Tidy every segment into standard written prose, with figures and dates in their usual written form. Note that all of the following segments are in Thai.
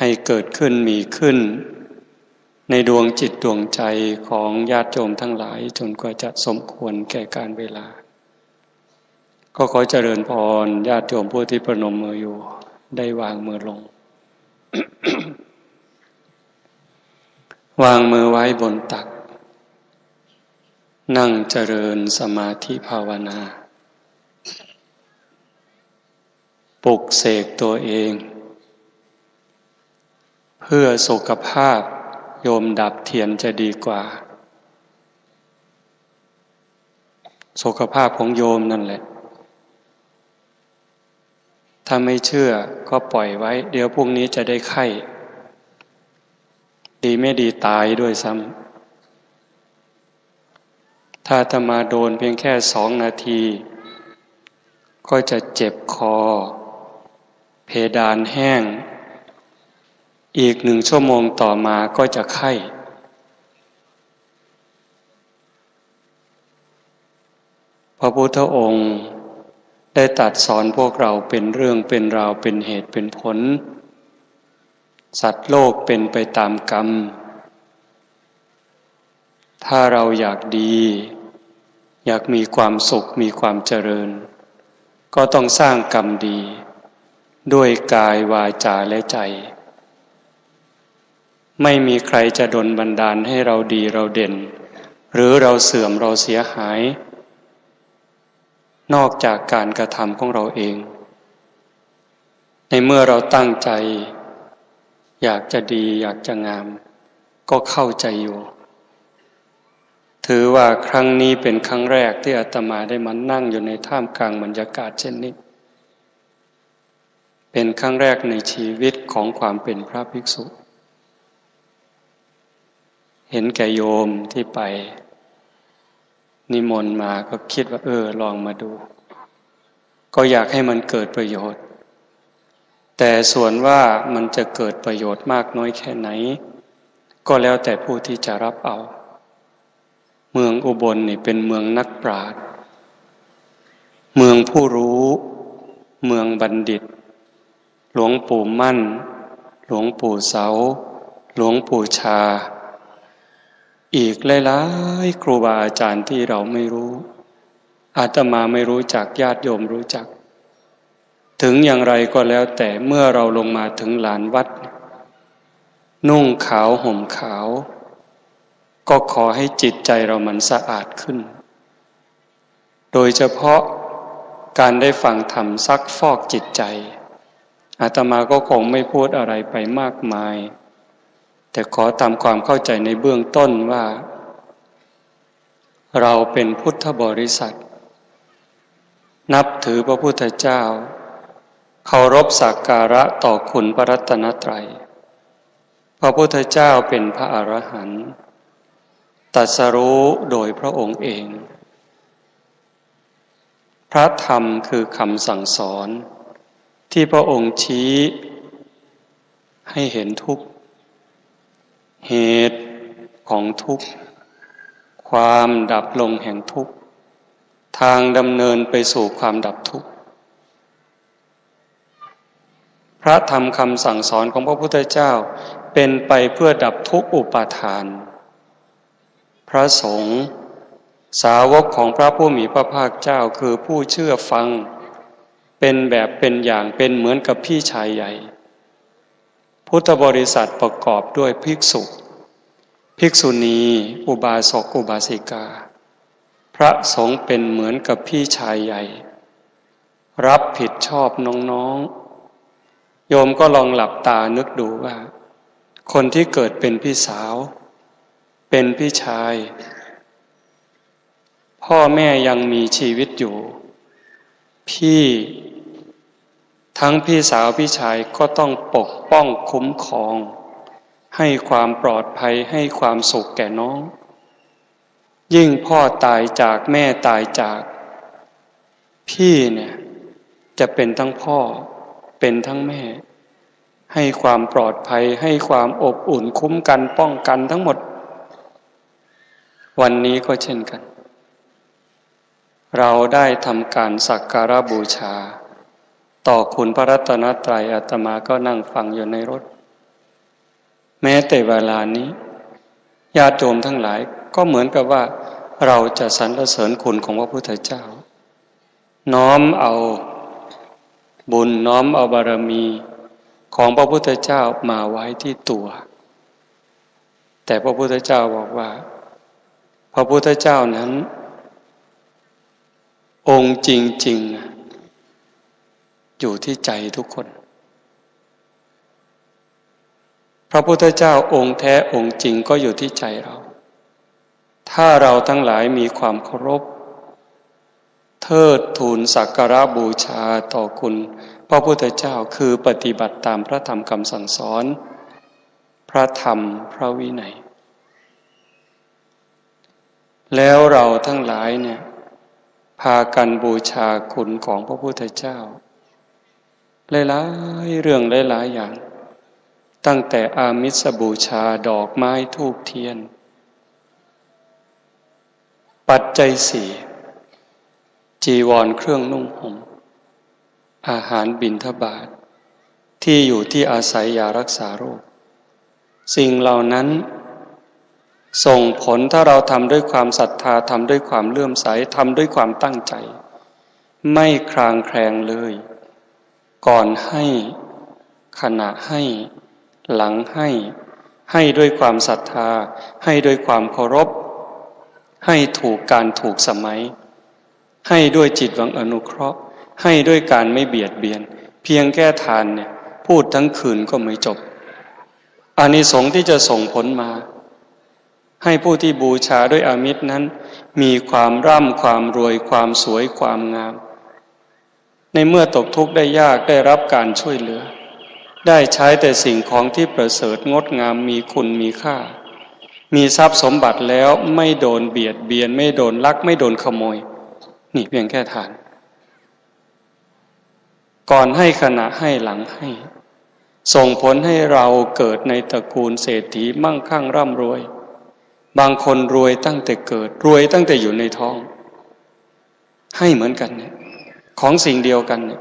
ให้เกิดขึ้นมีขึ้นในดวงจิตดวงใจของญาติโยมทั้งหลายจนกว่าจะสมควรแก่การเวลาก็ขอเจริญพรญาติโยมผู้ที่ประนมมืออยู่ได้วางมือลง วางมือไว้บนตักนั่งเจริญสมาธิภาวนาปลุกเสกตัวเองเพื่อสุขภาพโยมดับเทียนจะดีกว่าสุขภาพของโยมนั่นแหละถ้าไม่เชื่อก็ปล่อยไว้เดี๋ยวพรุ่งนี้จะได้ไข้ดีไม่ดีตายด้วยซ้ำถ้าอาตมาโดนเพียงแค่2 นาทีก็จะเจ็บคอเพดานแห้งอีก1 ชั่วโมงต่อมาก็จะไข้พระพุทธองค์ได้ตรัสสอนพวกเราเป็นเรื่องเป็นราวเป็นเหตุเป็นผลสัตว์โลกเป็นไปตามกรรมถ้าเราอยากดีอยากมีความสุขมีความเจริญก็ต้องสร้างกรรมดีด้วยกายวาจาและใจไม่มีใครจะดลบันดาลให้เราดีเราเด่นหรือเราเสื่อมเราเสียหายนอกจากการกระทำของเราเองในเมื่อเราตั้งใจอยากจะดีอยากจะงามก็เข้าใจอยู่ถือว่าครั้งนี้เป็นครั้งแรกที่อาตมาได้มานั่งอยู่ในท่ามกลางบรรยากาศเช่นนี้เป็นครั้งแรกในชีวิตของความเป็นพระภิกษุเห็นแก่โยมที่ไปนิมนต์มาก็คิดว่าลองมาดูก็อยากให้มันเกิดประโยชน์แต่ส่วนว่ามันจะเกิดประโยชน์มากน้อยแค่ไหนก็แล้วแต่ผู้ที่จะรับเอาเมืองอุบลนี่เป็นเมืองนักปราชญ์เมืองผู้รู้เมืองบัณฑิตหลวงปู่มั่นหลวงปู่เสาหลวงปู่ชาอีกหลายๆครูบาอาจารย์ที่เราไม่รู้อาตมาไม่รู้จักญาติโยมรู้จักถึงอย่างไรก็แล้วแต่เมื่อเราลงมาถึงลานวัดนุ่งขาวห่มขาวก็ขอให้จิตใจเรามันสะอาดขึ้นโดยเฉพาะการได้ฟังธรรมซักฟอกจิตใจอาตมาก็คงไม่พูดอะไรไปมากมายแต่ขอทำความเข้าใจในเบื้องต้นว่าเราเป็นพุทธบริษัทนับถือพระพุทธเจ้าเคารพสักการะต่อคุณพระรัตนตรัยพระพุทธเจ้าเป็นพระอรหันต์ตรัสรู้โดยพระองค์เองพระธรรมคือคำสั่งสอนที่พระองค์ชี้ให้เห็นทุกข์เหตุของทุกข์ความดับลงแห่งทุกข์ทางดำเนินไปสู่ความดับทุกข์พระธรรมคำสั่งสอนของพระพุทธเจ้าเป็นไปเพื่อดับทุกข์อุปาทานพระสงฆ์สาวกของพระผู้มีพระภาคเจ้าคือผู้เชื่อฟังเป็นแบบเป็นอย่างเป็นเหมือนกับพี่ชายใหญ่พุทธบริษัทประกอบด้วยภิกษุภิกษุณีอุบาสกอุบาสิกาพระสงฆ์เป็นเหมือนกับพี่ชายใหญ่รับผิดชอบน้องๆโยมก็ลองหลับตานึกดูว่าคนที่เกิดเป็นพี่สาวเป็นพี่ชายพ่อแม่ยังมีชีวิตอยู่พี่ทั้งพี่สาวพี่ชายก็ต้องปกป้องคุ้มครองให้ความปลอดภัยให้ความสุขแก่น้องยิ่งพ่อตายจากแม่ตายจากพี่เนี่ยจะเป็นทั้งพ่อเป็นทั้งแม่ให้ความปลอดภัยให้ความอบอุ่นคุ้มกันป้องกันทั้งหมดวันนี้ก็เช่นกันเราได้ทำการสักการะบูชาต่อคุณพระรัตนตรัยอาตมาก็นั่งฟังอยู่ในรถ แม้แต่เวลานี้ญาติโยมทั้งหลายก็เหมือนกับว่าเราจะสรรเสริญคุณของพระพุทธเจ้าน้อมเอาบุญน้อมเอาบารมีของพระพุทธเจ้ามาไว้ที่ตัวแต่พระพุทธเจ้าบอกว่าพระพุทธเจ้านั้นองค์จริงๆอยู่ที่ใจทุกคนพระพุทธเจ้าองค์แท้องค์จริงก็อยู่ที่ใจเราถ้าเราทั้งหลายมีความเคารพเทิดทูนสักการะบูชาต่อคุณพระพุทธเจ้าคือปฏิบัติตามพระธรรมคำสั่งสอนพระธรรมพระวินัยแล้วเราทั้งหลายเนี่ยพากันบูชาคุณของพระพุทธเจ้าหลายๆเรื่องหลายๆอย่างตั้งแต่อามิสบูชาดอกไม้ธูปเทียนปัจจัยสี่จีวรเครื่องนุ่งห่มอาหารบิณฑบาตที่อยู่ที่อาศัยยารักษาโรคสิ่งเหล่านั้นส่งผลถ้าเราทำด้วยความศรัทธาทำด้วยความเลื่อมใสทำด้วยความตั้งใจไม่คลางแคลงเลยก่อนให้ขณะให้หลังให้ด้วยความศรัทธาให้ด้วยความเคารพให้ถูกการถูกสมัยให้ด้วยจิตหวังอนุเคราะห์ให้ด้วยการไม่เบียดเบียนเพียงแค่ทานเนี่ยพูดทั้งคืนก็ไม่จบอานิสงส์ที่จะส่งผลมาให้ผู้ที่บูชาด้วยอามิตรนั้นมีความร่ำความรวยความสวยความงามในเมื่อตกทุกข์ได้ยากได้รับการช่วยเหลือได้ใช้แต่สิ่งของที่ประเสริฐงดงามมีคุณมีค่ามีทรัพย์สมบัติแล้วไม่โดนเบียดเบียนไม่โดนลักไม่โดนขโมยนี่เพียงแค่ทานก่อนให้ขณะให้หลังให้ส่งผลให้เราเกิดในตระกูลเศรษฐีมั่งคั่งร่ำรวยบางคนรวยตั้งแต่เกิดรวยตั้งแต่อยู่ในท้องให้เหมือนกันเนี่ยของสิ่งเดียวกันเนี่ย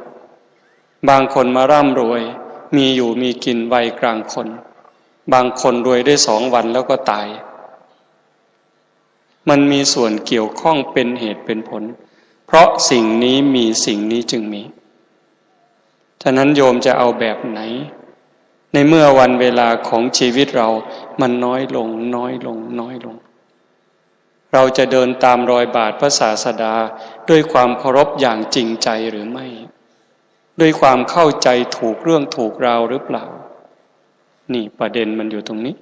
บางคนมาร่ำรวยมีอยู่มีกินวัยกลางคนบางคนรวยได้2 วันแล้วก็ตายมันมีส่วนเกี่ยวข้องเป็นเหตุเป็นผลเพราะสิ่งนี้มีสิ่งนี้จึงมีฉะนั้นโยมจะเอาแบบไหนในเมื่อวันเวลาของชีวิตเรามันน้อยลงเราจะเดินตามรอยบาทพระศาสดาด้วยความเคารพอย่างจริงใจหรือไม่ด้วยความเข้าใจถูกเรื่องถูกราวหรือเปล่านี่ประเด็นมันอยู่ตรงนี้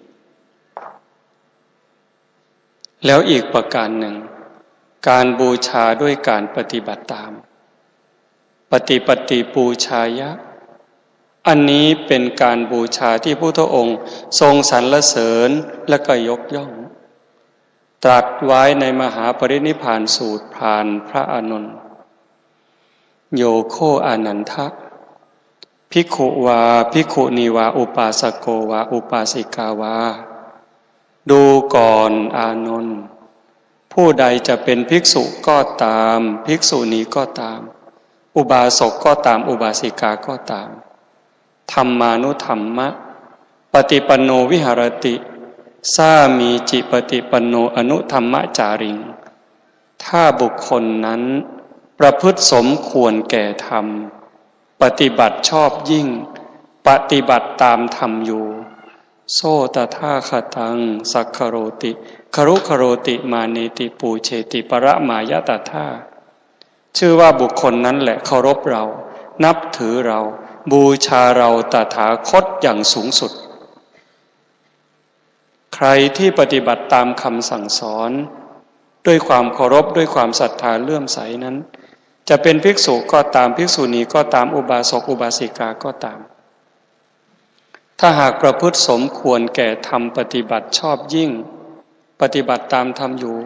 แล้วอีกประการหนึ่งการบูชาด้วยการปฏิบัติตามปฏิปูชายะอันนี้เป็นการบูชาที่พระพุทธองค์ทรงสรรเสริญและก็ยกย่องตรัสไว้ในมหาปรินิพพานสูตรผ่านพระอานนท์โยโคอานันทะภิกขุวาภิกขุณีวาอุปาสโกวาอุปาสิกาวาดูก่อนอานนท์ผู้ใดจะเป็นภิกษุก็ตามภิกษุณีก็ตามอุบาสกก็ตามอุบาสิกาก็ตามธรรมานุธรรมะปฏิปันโนวิหรติสามีจิปฏิปันโนอนุธรรมจาริงถ้าบุคคลนั้นประพฤติสมควรแก่ธรรมปฏิบัติชอบยิ่งปฏิบัติตามธรรมอยู่โสตถาคตังสักขโรติครุคโรติมาเนติปูเชติปรมายตถาชื่อว่าบุคคลนั้นแหละเคารพเรานับถือเราบูชาเราตถาคตอย่างสูงสุดใครที่ปฏิบัติตามคำสั่งสอนด้วยความเคารพด้วยความศรัทธาเลื่อมใสนั้นจะเป็นภิกษุก็ตามภิกษุณีก็ตามอุบาสกอุบาสิกาก็ตามถ้าหากประพฤติสมควรแก่ธรรมปฏิบัติชอบยิ่งปฏิบัติตามธรรมอยู่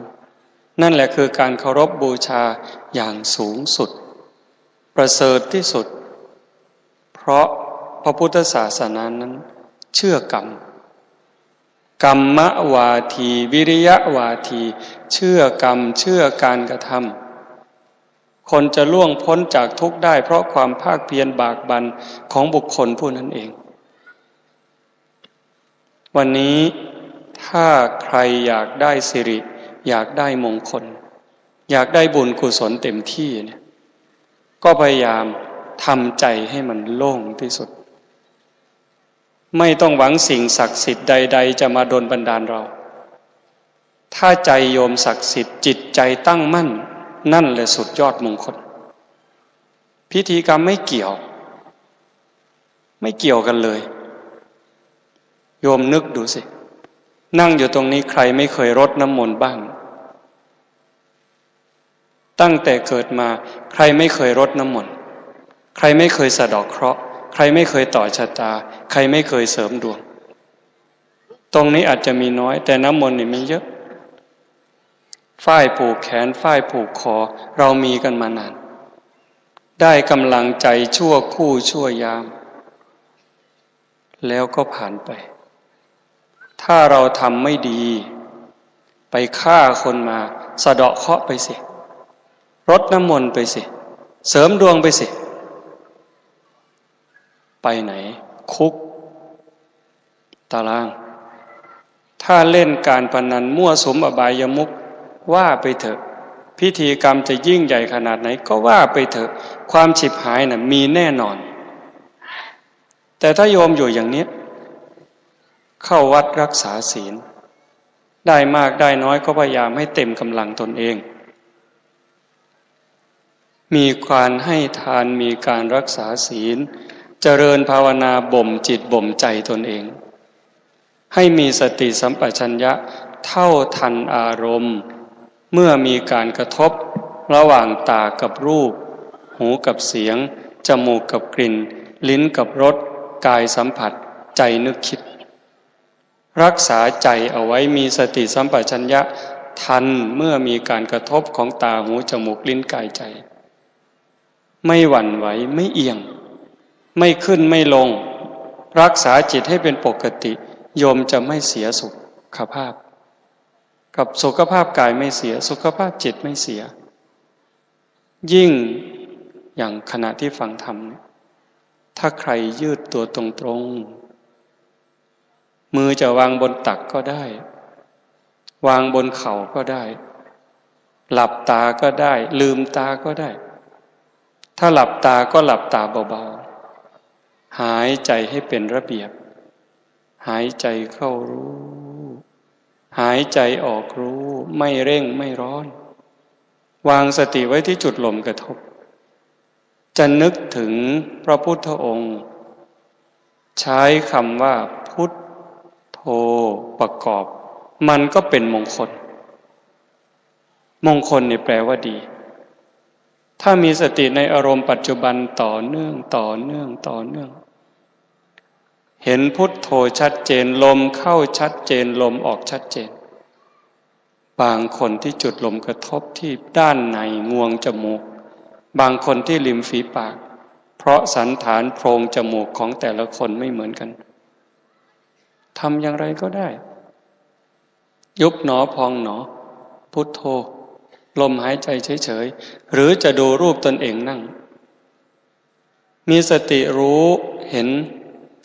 นั่นแหละคือการเคารพบูชาอย่างสูงสุดประเสริฐที่สุดเพราะพระพุทธศาสนานั้นเชื่อกรรมกรรมวาทีวิริยะวาทีเชื่อกรรมเชื่อการกระทำคนจะล่วงพ้นจากทุกข์ได้เพราะความภาคเพียรบากบั่นของบุคคลผู้นั้นเอง วันนี้ถ้าใครอยากได้สิริอยากได้มงคลอยากได้บุญกุศลเต็มที่เนี่ยก็พยายามทำใจให้มันโล่งที่สุดไม่ต้องหวังสิ่งศักดิ์สิทธิ์ใดๆจะมาดลบันดาลเราถ้าใจโยมศักดิ์สิทธิ์จิตใจตั้งมั่นนั่นแหละสุดยอดมงคลพิธีกรรมไม่เกี่ยวกันเลยโยมนึกดูสินั่งอยู่ตรงนี้ใครไม่เคยรดน้ำมนต์บ้างตั้งแต่เกิดมาใครไม่เคยรดน้ำมนต์ใครไม่เคยสะเดาะเคราะห์ใครไม่เคยต่อชะตาใครไม่เคยเสริมดวงตรงนี้อาจจะมีน้อยแต่น้ำมนต์นี่มีเยอะฝ้ายผูกแขนฝ้ายผูกคอเรามีกันมานานได้กำลังใจชั่วคู่ชั่วยามแล้วก็ผ่านไปถ้าเราทำไม่ดีไปฆ่าคนมาสะเดาะเคราะห์ไปสิรดน้ำมนต์ไปสิเสริมดวงไปสิไปไหนคุกตารางถ้าเล่นการพนันมั่วสุมอบายมุขว่าไปเถอะพิธีกรรมจะยิ่งใหญ่ขนาดไหนก็ว่าไปเถอะความฉิบหายน่ะมีแน่นอนแต่ถ้าโยมอยู่อย่างนี้เข้าวัดรักษาศีลได้มากได้น้อยก็พยายามให้เต็มกำลังตนเองมีการให้ทานมีการรักษาศีลเจริญภาวนาบ่มจิตบ่มใจตนเองให้มีสติสัมปชัญญะเท่าทันอารมณ์เมื่อมีการกระทบระหว่างตากับรูปหูกับเสียงจมูกกับกลิ่นลิ้นกับรสกายสัมผัสใจนึกคิดรักษาใจเอาไว้มีสติสัมปชัญญะทันเมื่อมีการกระทบของตาหูจมูกลิ้นกายใจไม่หวั่นไหวไม่เอียงไม่ขึ้นไม่ลงรักษาจิตให้เป็นปกติโยมจะไม่เสียสุขภาพกับสุขภาพกายไม่เสียสุขภาพจิตไม่เสียยิ่งอย่างขณะที่ฟังธรรมถ้าใครยืดตัวตรงๆมือจะวางบนตักก็ได้วางบนเข่าก็ได้หลับตาก็ได้ลืมตาก็ได้ถ้าหลับตาก็หลับตาเบาๆหายใจให้เป็นระเบียบหายใจเข้ารู้หายใจออกรู้ไม่เร่งไม่ร้อนวางสติไว้ที่จุดลมกระทบจะนึกถึงพระพุทธองค์ใช้คำว่าพุทโธประกอบมันก็เป็นมงคลมงคลนี่แปลว่าดีถ้ามีสติในอารมณ์ปัจจุบันต่อเนื่องเห็นพุทโธชัดเจนลมเข้าชัดเจนลมออกชัดเจนบางคนที่จุดลมกระทบที่ด้านในงวงจมูกบางคนที่ริมฝีปากเพราะสันฐานโพรงจมูกของแต่ละคนไม่เหมือนกันทำอย่างไรก็ได้ยุบหนอพองหนอพุทโธลมหายใจเฉยๆหรือจะดูรูปตนเองนั่งมีสติรู้เห็น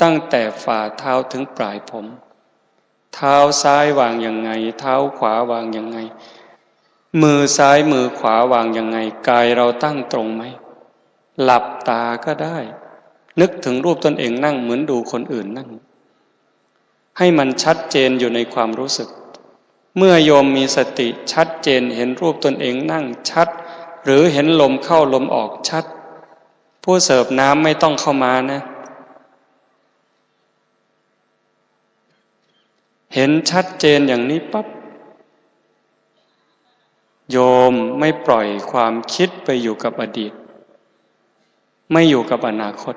ตั้งแต่ฝ่าเท้าถึงปลายผมเท้าซ้ายวางยังไงเท้าขวาวางยังไงมือซ้ายมือขวาวางยังไงกายเราตั้งตรงไหมหลับตาก็ได้นึกถึงรูปตนเองนั่งเหมือนดูคนอื่นนั่งให้มันชัดเจนอยู่ในความรู้สึกเมื่อโยมมีสติชัดเจนเห็นรูปตนเองนั่งชัดหรือเห็นลมเข้าลมออกชัดผู้เสิร์ฟน้ำไม่ต้องเข้ามานะเห็นชัดเจนอย่างนี้ปั๊บโยมไม่ปล่อยความคิดไปอยู่กับอดีตไม่อยู่กับอนาคต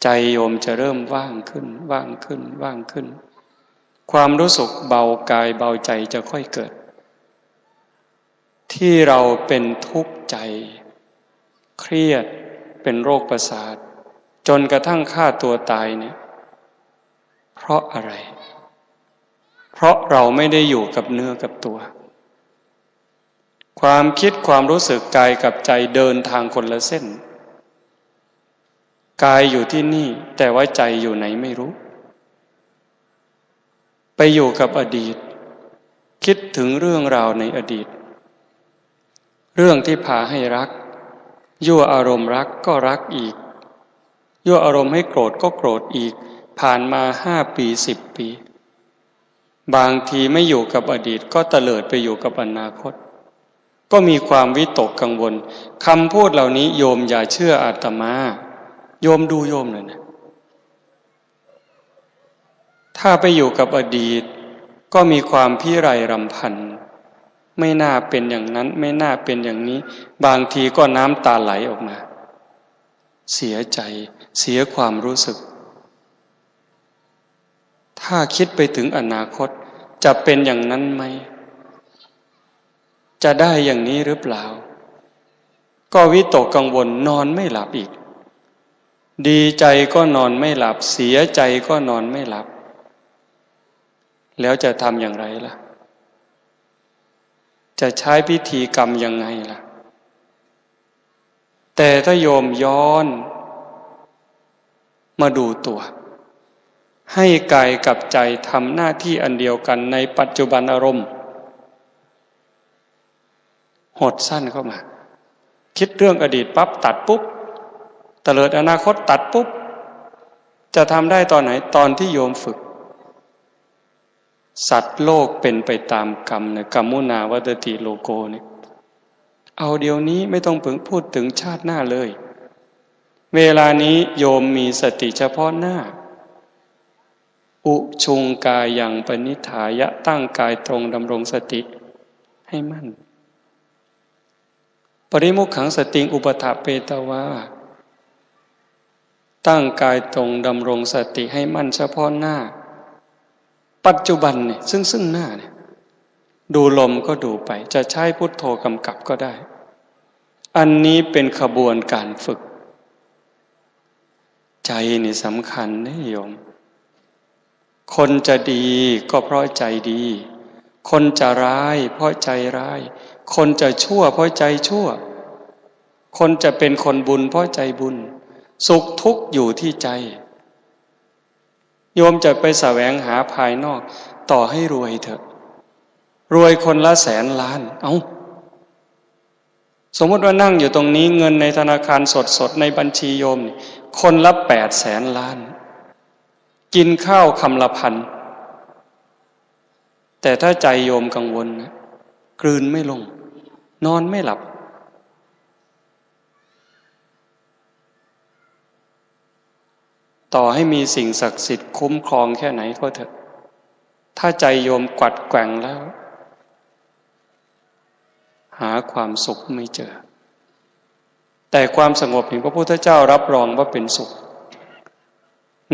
ใจโยมจะเริ่มว่างขึ้นความรู้สึกเบากายเบาใจจะค่อยเกิดที่เราเป็นทุกข์ใจเครียดเป็นโรคประสาทจนกระทั่งฆ่าตัวตายเนี่ยเพราะอะไรเพราะเราไม่ได้อยู่กับเนื้อกับตัวความคิดความรู้สึกกายกับใจเดินทางคนละเส้นกายอยู่ที่นี่แต่ว่าใจอยู่ไหนไม่รู้ ไปอยู่กับอดีตคิดถึงเรื่องราวในอดีตเรื่องที่พาให้รักยั่วอารมณ์รักก็รักอีกยั่วอารมณ์ให้โกรธก็โกรธอีกผ่านมา5 ปี10 ปีบางทีไม่อยู่กับอดีตก็เตลิดไปอยู่กับอนาคตก็มีความวิตกกังวลคำพูดเหล่านี้โยมอย่าเชื่ออาตมาโยมดูโยมเลยนะถ้าไปอยู่กับอดีตก็มีความพิไรรำพันไม่น่าเป็นอย่างนั้นไม่น่าเป็นอย่างนี้บางทีก็น้ำตาไหลออกมาเสียใจเสียความรู้สึกถ้าคิดไปถึงอนาคตจะเป็นอย่างนั้นไหมจะได้อย่างนี้หรือเปล่าก็วิตกกังวลนอนไม่หลับอีกดีใจก็นอนไม่หลับเสียใจก็นอนไม่หลับแล้วจะทำอย่างไรล่ะจะใช้พิธีกรรมยังไงล่ะแต่ถ้าโยมย้อนมาดูตัวให้กายกับใจทำหน้าที่อันเดียวกันในปัจจุบันอารมณ์หดสั้นเข้ามาคิดเรื่องอดีตปั๊บตัดปุ๊บเตลิดอนาคตตัดปุ๊บจะทำได้ตอนไหนตอนที่โยมฝึกสัตว์โลกเป็นไปตามกรรมเนี่ยกรรมุนาวัตติโลโกเนี่ยเอาเดี๋ยวนี้ไม่ต้องพูดถึงชาติหน้าเลยเวลานี้โยมมีสติเฉพาะหน้าอุชุงกายังปณิธายะตั้งกายตรงดำรงสติให้มั่นปริมุขขังสติงอุปถาเปตวาตั้งกายตรงดำรงสติให้มั่นเฉพาะหน้าปัจจุบันเนี่ยซึ่งหน้าเนี่ยดูลมก็ดูไปจะใช้พุทโธกำกับก็ได้อันนี้เป็นขบวนการฝึกใจนี่สำคัญนะโยมคนจะดีก็เพราะใจดีคนจะร้ายเพราะใจร้ายคนจะชั่วเพราะใจชั่วคนจะเป็นคนบุญเพราะใจบุญสุขทุกข์อยู่ที่ใจโยมจะไปแสวงหาภายนอกต่อให้รวยเถอะรวยคนละ100,000,000,000สมมติว่านั่งอยู่ตรงนี้เงินในธนาคารสดในบัญชีโยมคนละ800,000,000,000กินข้าวคำละ1,000แต่ถ้าใจโยมกังวลนะกลืนไม่ลงนอนไม่หลับต่อให้มีสิ่งศักดิ์สิทธิ์คุ้มครองแค่ไหนก็เถอะถ้าใจโยมกวัดแกว่งแล้วหาความสุขไม่เจอแต่ความสงบนี่พระพุทธเจ้ารับรองว่าเป็นสุข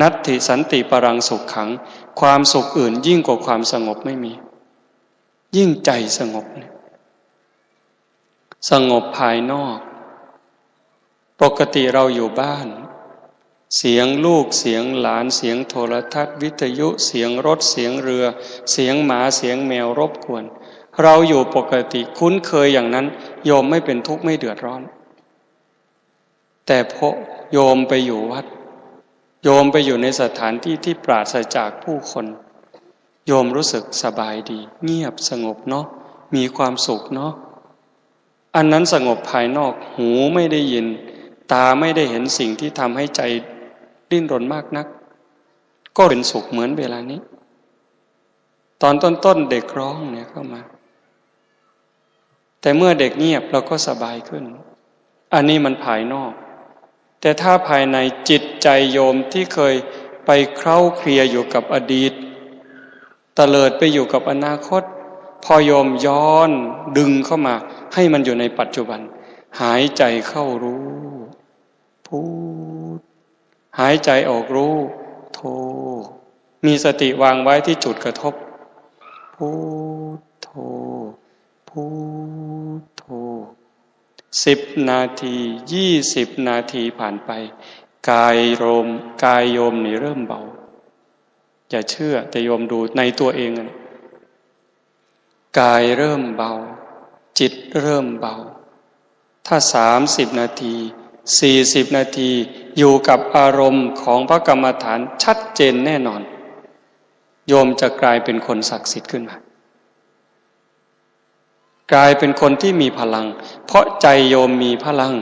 นัตถิสันติปรังสุขขังความสุขอื่นยิ่งกว่าความสงบไม่มียิ่งใจสงบเนี่ยสงบภายนอกปกติเราอยู่บ้านเสียงลูกเสียงหลานเสียงโทรทัศน์วิทยุเสียงรถเสียงเรือเสียงหมาเสียงแมวรบกวนเราอยู่ปกติคุ้นเคยอย่างนั้นโยมไม่เป็นทุกข์ไม่เดือดร้อนแต่พอโยมไปอยู่วัดโยมไปอยู่ในสถานที่ที่ปราศจากผู้คนโยมรู้สึกสบายดีเงียบสงบเนาะมีความสุขเนาะอันนั้นสงบภายนอกหูไม่ได้ยินตาไม่ได้เห็นสิ่งที่ทำให้ใจดิ้นรนมากนักก็เป็นสุขเหมือนเวลานี้ตอนต้นเด็กร้องเนี่ยเข้ามาแต่เมื่อเด็กเงียบเราก็สบายขึ้นอันนี้มันภายนอกแต่ถ้าภายในจิตใจโยมที่เคยไปเคล้าเคลียอยู่กับอดีตเตลิดไปอยู่กับอนาคตพอโยมย้อนดึงเข้ามาให้มันอยู่ในปัจจุบันหายใจเข้ารู้พูดหายใจออกรู้โทมีสติวางไว้ที่จุดกระทบพูดโทพูดโท10 นาที20 นาทีผ่านไปกายโยมนี่เริ่มเบาอย่าเชื่อแต่โยมดูในตัวเองนะกายเริ่มเบาจิตเริ่มเบาถ้า30 นาที40 นาทีอยู่กับอารมณ์ของพระกรรมฐานชัดเจนแน่นอน โยมจะกลายเป็นคนศักดิ์สิทธิ์ขึ้นมากลายเป็นคนที่มีพลังเพราะใจโยมมีพลัง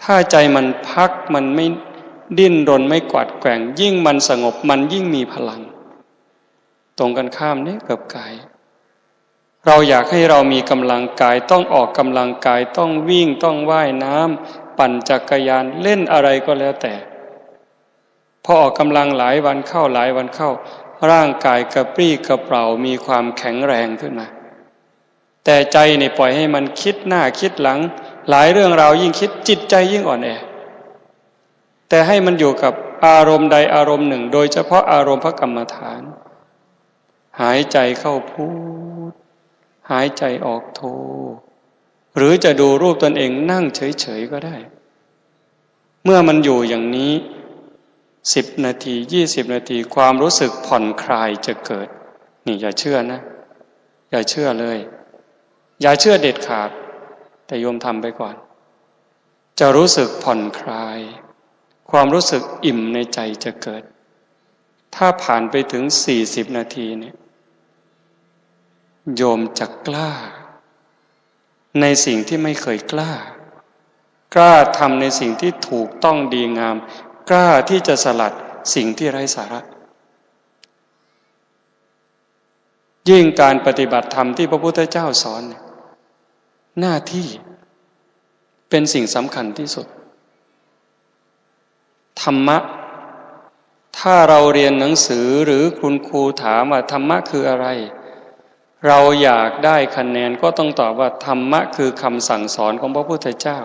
ถ้าใจมันพักมันไม่ดิ้นรนไม่กวาดแกว่งยิ่งมันสงบมันยิ่งมีพลังตรงกันข้ามนี่กับกายเราอยากให้เรามีกำลังกายต้องออกกำลังกายต้องวิ่งต้องว่ายน้ำปั่นจักรยานเล่นอะไรก็แล้วแต่พอออกกำลังหลายวันเข้าร่างกายกระปรี้กระเปร่ามีความแข็งแรงขึ้นมาแต่ใจเนี่ยปล่อยให้มันคิดหน้าคิดหลังหลายเรื่องราวยิ่งคิดจิตใจยิ่งอ่อนแอแต่ให้มันอยู่กับอารมณ์ใดอารมณ์หนึ่งโดยเฉพาะอารมณ์พระกรรมฐานหายใจเข้าพุทหายใจออกโทหรือจะดูรูปตนเองนั่งเฉยๆก็ได้เมื่อมันอยู่อย่างนี้10 นาที20 นาทีความรู้สึกผ่อนคลายจะเกิดนี่อย่าเชื่อนะอย่าเชื่อเลยอย่าเชื่อเด็ดขาดแต่โยมทำไปก่อนจะรู้สึกผ่อนคลายความรู้สึกอิ่มในใจจะเกิดถ้าผ่านไปถึง40 นาทีเนี่ยโยมจะกล้าในสิ่งที่ไม่เคยกล้าทำในสิ่งที่ถูกต้องดีงามกล้าที่จะสลัดสิ่งที่ไร้สาระยิ่งการปฏิบัติธรรมที่พระพุทธเจ้าสอนหน้าที่เป็นสิ่งสำคัญที่สุดธรรมะถ้าเราเรียนหนังสือหรือคุณครูถามว่าธรรมะคืออะไรเราอยากได้คะแนนก็ต้องตอบว่าธรรมะคือคำสั่งสอนของพระพุทธเจ้า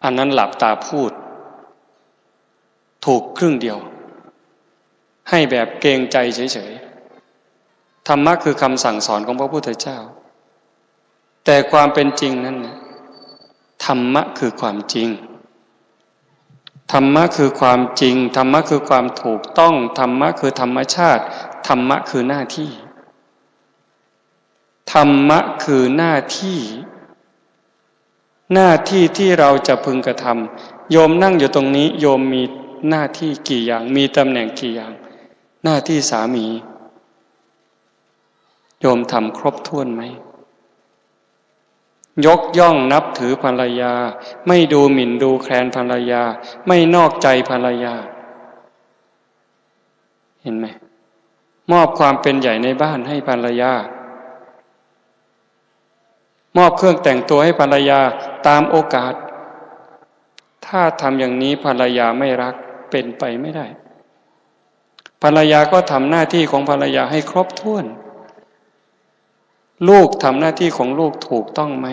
อันนั้นหลับตาพูดถูกครึ่งเดียวให้แบบเกรงใจเฉยๆธรรมะคือคำสั่งสอนของพระพุทธเจ้าแต่ความเป็นจริงนั้นธรรมะคือความจริงธรรมะคือความจริงธรรมะคือความถูกต้องธรรมะคือธรรมชาติธรรมะคือหน้าที่ธรรมะคือหน้าที่ที่เราจะพึงกระทำโยมนั่งอยู่ตรงนี้โยมมีหน้าที่กี่อย่างมีตำแหน่งกี่อย่างหน้าที่สามีโยมทำครบถ้วนไหมยกย่องนับถือภรรยาไม่ดูหมิ่นดูแคลนภรรยาไม่นอกใจภรรยาเห็นไหมมอบความเป็นใหญ่ในบ้านให้ภรรยามอบเครื่องแต่งตัวให้ภรรยาตามโอกาสถ้าทำอย่างนี้ภรรยาไม่รักเป็นไปไม่ได้ภรรยาก็ทำหน้าที่ของภรรยาให้ครบถ้วนลูกทำหน้าที่ของลูกถูกต้องไหม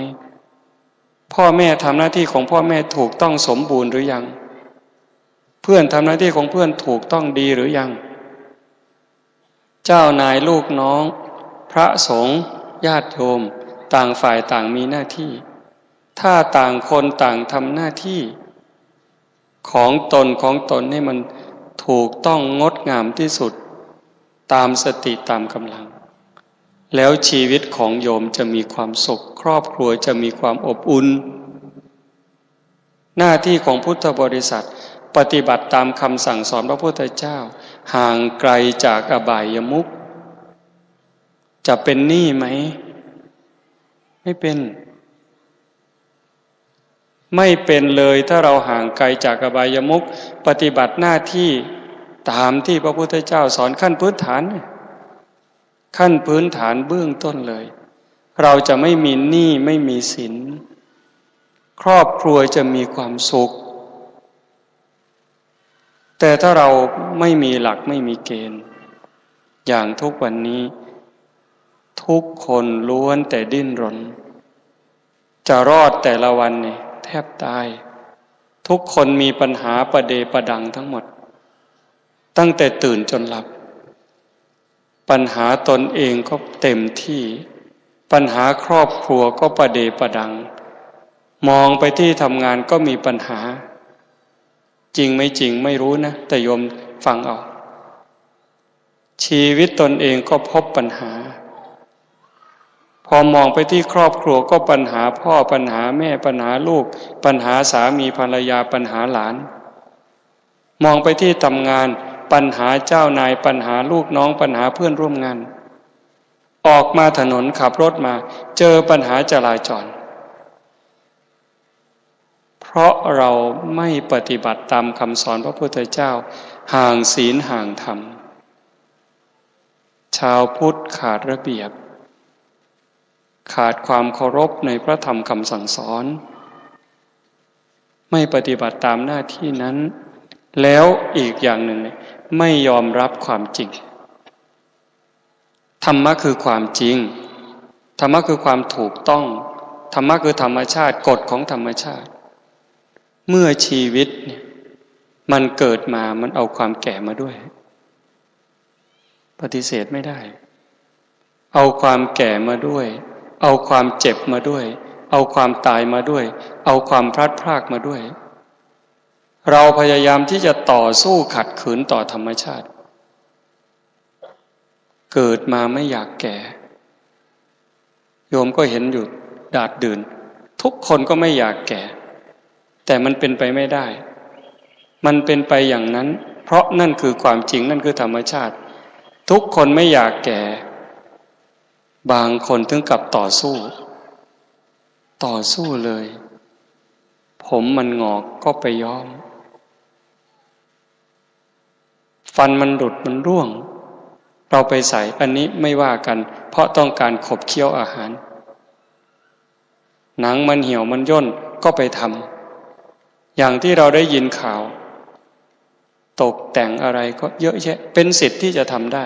พ่อแม่ทำหน้าที่ของพ่อแม่ถูกต้องสมบูรณ์หรือยังเพื่อนทำหน้าที่ของเพื่อนถูกต้องดีหรือยังเจ้านายลูกน้องพระสงฆ์ญาติโยมต่างฝ่ายต่างมีหน้าที่ถ้าต่างคนต่างทำหน้าที่ของตนให้มันถูกต้องงดงามที่สุดตามสติตามกำลังแล้วชีวิตของโยมจะมีความสุขครอบครัวจะมีความอบอุ่นหน้าที่ของพุทธบริษัทปฏิบัติตามคำสั่งสอนพระพุทธเจ้าห่างไกลจากอบายมุขจะเป็นหนี้ไหมไม่เป็นเลยถ้าเราห่างไกลจากอบายมุขปฏิบัติหน้าที่ตามที่พระพุทธเจ้าสอนขั้นพื้นฐานเบื้องต้นเลยเราจะไม่มีหนี้ไม่มีสินครอบครัวจะมีความสุขแต่ถ้าเราไม่มีหลักไม่มีเกณฑ์อย่างทุกวันนี้ทุกคนล้วนแต่ดิ้นรนจะรอดแต่ละวันเนี่ยแทบตายทุกคนมีปัญหาประเดประดังทั้งหมดตั้งแต่ตื่นจนหลับปัญหาตนเองก็เต็มที่ปัญหาครอบครัวก็ประเดประดังมองไปที่ทำงานก็มีปัญหาจริงไม่จริงไม่รู้นะแต่โยมฟังเอาชีวิตตนเองก็พบปัญหาพอมองไปที่ครอบครัวก็ปัญหาพ่อปัญหาแม่ปัญหาลูกปัญหาสามีภรรยาปัญหาหลาน มองไปที่ทำงานปัญหาเจ้านายปัญหาลูกน้องปัญหาเพื่อนร่วมงานออกมาถนนขับรถมาเจอปัญหาจราจรเพราะเราไม่ปฏิบัติตามคำสอนพระพุทธเจ้าห่างศีลห่างธรรมชาวพุทธขาดระเบียบขาดความเคารพในพระธรรมคำสั่งสอนไม่ปฏิบัติตามหน้าที่นั้นแล้วอีกอย่างหนึ่งไม่ยอมรับความจริงธรรมะคือความจริงธรรมะคือความถูกต้องธรรมะคือธรรมชาติกฎของธรรมชาติเมื่อชีวิตเนี่ยมันเกิดมามันเอาความแก่มาด้วยปฏิเสธไม่ได้เอาความแก่มาด้วยเอาความเจ็บมาด้วยเอาความตายมาด้วยเอาความพลัดพรากมาด้วยเราพยายามที่จะต่อสู้ขัดขืนต่อธรรมชาติเกิดมาไม่อยากแก่โยมก็เห็นอยู่ดาษดื่นทุกคนก็ไม่อยากแก่แต่มันเป็นไปไม่ได้มันเป็นไปอย่างนั้นเพราะนั่นคือความจริงนั่นคือธรรมชาติทุกคนไม่อยากแก่บางคนถึงกับต่อสู้เลยผมมันงอกก็ไปย้อมฟันมันหลุดมันร่วงเราไปใส่อันนี้ไม่ว่ากันเพราะต้องการขบเคี้ยวอาหารหนังมันเหี่ยวมันย่นก็ไปทำอย่างที่เราได้ยินข่าวตกแต่งอะไรก็เยอะแยะเป็นสิทธิ์ที่จะทำได้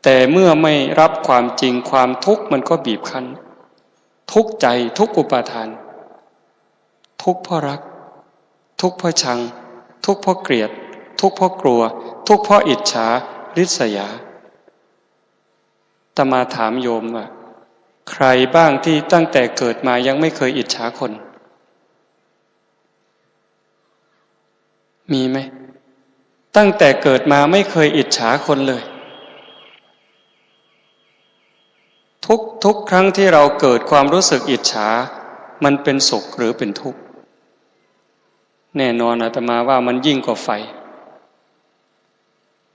แต่เมื่อไม่รับความจริงความทุกข์มันก็บีบคั้นทุกข์ใจทุกข์อุปาทานทุกข์เพราะรักทุกข์เพราะชังทุกข์เพราะเกลียดทุกข์เพราะกลัวทุกข์เพราะอิจฉาริษยาอาตมาถามโยมว่าใครบ้างที่ตั้งแต่เกิดมายังไม่เคยอิจฉาคนมีไหมตั้งแต่เกิดมาไม่เคยอิจฉาคนเลยทุกครั้งที่เราเกิดความรู้สึกอิจฉามันเป็นสุขหรือเป็นทุกข์แน่นอนอาตมาว่ามันยิ่งกว่าไฟ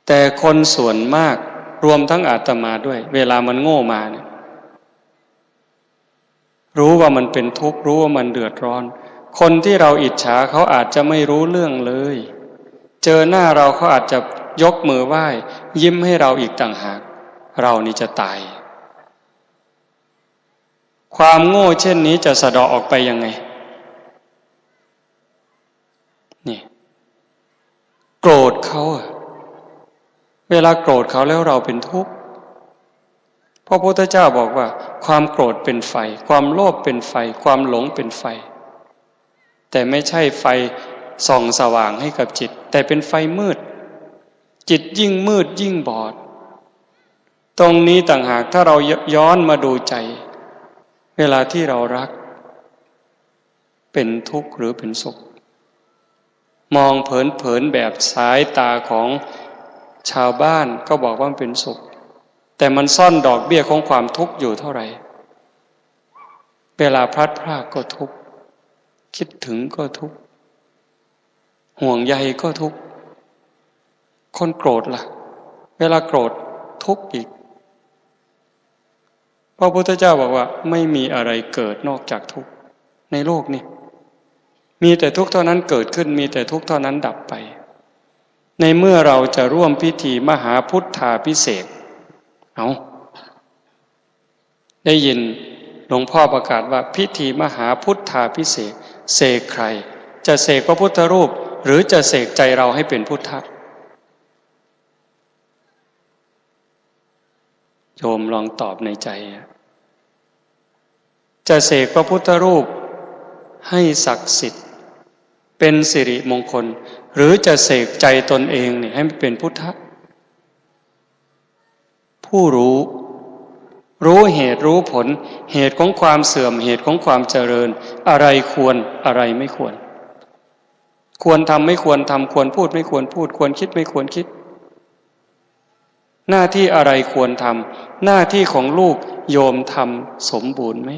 แต่คนส่วนมากรวมทั้งอาตมาด้วยเวลามันโง่มาเนี่ยรู้ว่ามันเป็นทุกข์รู้ว่ามันเดือดร้อนคนที่เราอิจฉาเขาอาจจะไม่รู้เรื่องเลยเจอหน้าเราเขาอาจจะยกมือไหว้ยิ้มให้เราอีกต่างหากเรานี่จะตายความโง่เช่นนี้จะสะเดาะออกไปยังไงนี่โกรธเขาเวลาโกรธเขาแล้วเราเป็นทุกข์พระพุทธเจ้าบอกว่าความโกรธเป็นไฟความโลภเป็นไฟความหลงเป็นไฟแต่ไม่ใช่ไฟส่องสว่างให้กับจิตแต่เป็นไฟมืดจิตยิ่งมืดยิ่งบอดตรงนี้ต่างหากถ้าเราย้อนมาดูใจเวลาที่เรารักเป็นทุกข์หรือเป็นสุขมองเผินๆแบบสายตาของชาวบ้านก็บอกว่ามันเป็นสุขแต่มันซ่อนดอกเบี้ยของความทุกข์อยู่เท่าไหร่เวลาพลัดพรากก็ทุกข์คิดถึงก็ทุกข์ห่วงใยก็ทุกข์คนโกรธล่ะเวลาโกรธทุกข์อีกพระพุทธเจ้าบอกว่าไม่มีอะไรเกิดนอกจากทุกข์ในโลกนี้มีแต่ทุกข์เท่านั้นเกิดขึ้นมีแต่ทุกข์เท่านั้นดับไปในเมื่อเราจะร่วมพิธีมหาพุทธาภิเษกได้ยินหลวงพ่อประกาศว่าพิธีมหาพุทธาภิเษกเสกใครจะเสกพระพุทธรูปหรือจะเสกใจเราให้เป็นพุทธะโยมลองตอบในใจจะเสกพระพุทธรูปให้ศักดิ์สิทธิ์เป็นสิริมงคลหรือจะเสกใจตนเองเนี่ยให้เป็นพุทธะผู้รู้เหตุรู้ผลเหตุของความเสื่อมเหตุของความเจริญอะไรควรอะไรไม่ควรควรทำไม่ควรทำควรพูดไม่ควรพูดควรคิดไม่ควรคิดหน้าที่อะไรควรทำหน้าที่ของลูกโยมทำสมบูรณ์ไหม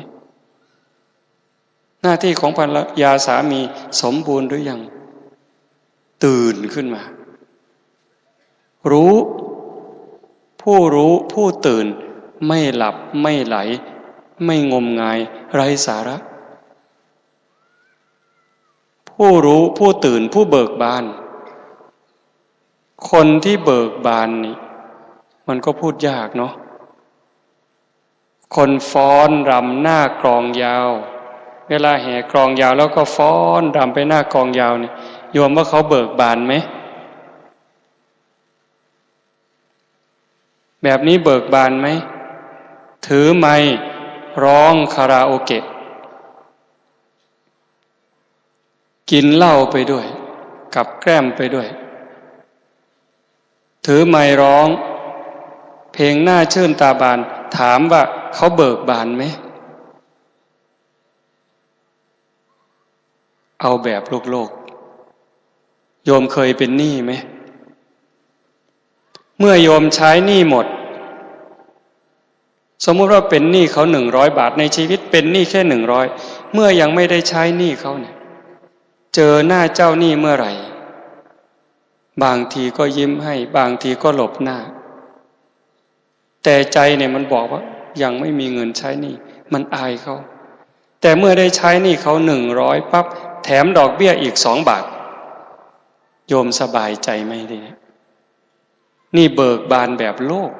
หน้าที่ของภรรยาสามีสมบูรณ์หรือยัง ตื่นขึ้นมารู้ผู้ตื่นไม่หลับไม่ไหลไม่งมงายไร้สาระผู้รู้ผู้ตื่นผู้เบิกบานคนที่เบิกบานนี่มันก็พูดยากเนาะคนฟ้อนรำหน้ากลองยาวเวลาแห่กลองยาวแล้วก็ฟ้อนรำไปหน้ากลองยาวนี่โยมว่าเขาเบิกบานไหมแบบนี้เบิกบานไหมถือไมค์ร้องคาราโอเกะกินเหล้าไปด้วยกับแกล้มไปด้วยถือไมค์ร้องเพลงหน้าชื่นตาบานถามว่าเขาเบิกบานไหมเอาแบบโลกโยมเคยเป็นหนี้ไหมเมื่อโยมใช้หนี้หมดสมมุติว่าเป็นหนี้เขา100 บาทในชีวิตเป็นหนี้แค่100เมื่อยังไม่ได้ใช้หนี้เขาเนี่ยเจอหน้าเจ้าหนี้เมื่อไหร่บางทีก็ยิ้มให้บางทีก็หลบหน้าแต่ใจเนี่ยมันบอกว่ายังไม่มีเงินใช้หนี้มันอายเขาแต่เมื่อได้ใช้หนี้เขา100ปั๊บแถมดอกเบี้ยอีก2 บาทโยมสบายใจไหมเนี่ยนี่เบิกบานแบบโลก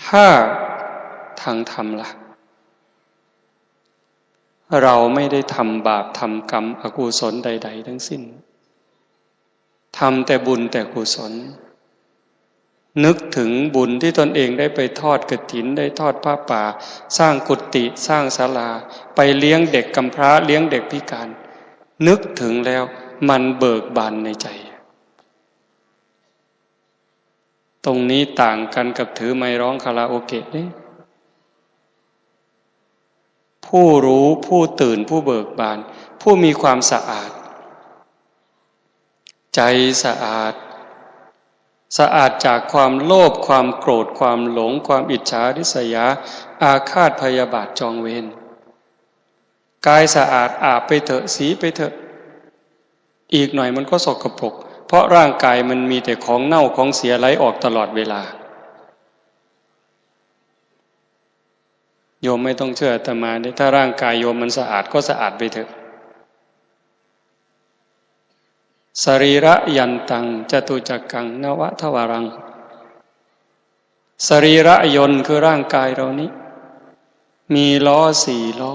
ถ้าทางธรรมล่ะเราไม่ได้ทำบาปทำกรรมอกุศลใดๆทั้งสิ้นทำแต่บุญแต่กุศลนึกถึงบุญที่ตนเองได้ไปทอดกฐินได้ทอดผ้าป่าสร้างกุฏิสร้างศาลาไปเลี้ยงเด็กกำพร้าเลี้ยงเด็กพิการนึกถึงแล้วมันเบิกบานในใจตรงนี้ต่างกันกับถือไมค์ร้องคาราโอเกะนี่ผู้รู้ผู้ตื่นผู้เบิกบานผู้มีความสะอาดใจสะอาดจากความโลภความโกรธความหลงความอิจฉาริษยาอาฆาตพยาบาทจองเวรกายสะอาดอาบไปเถอะสีไปเถอะอีกหน่อยมันก็สกปรกเพราะร่างกายมันมีแต่ของเน่าของเสียไหลออกตลอดเวลาโยมไม่ต้องเชื่ออาตมาถ้าร่างกายโยมมันสะอาดก็สะอาดไปเถอะสรีระยันตังจตุจักกังนวทวารังสรีระยนต์คือร่างกายเรานี้มีล้อ4 ล้อ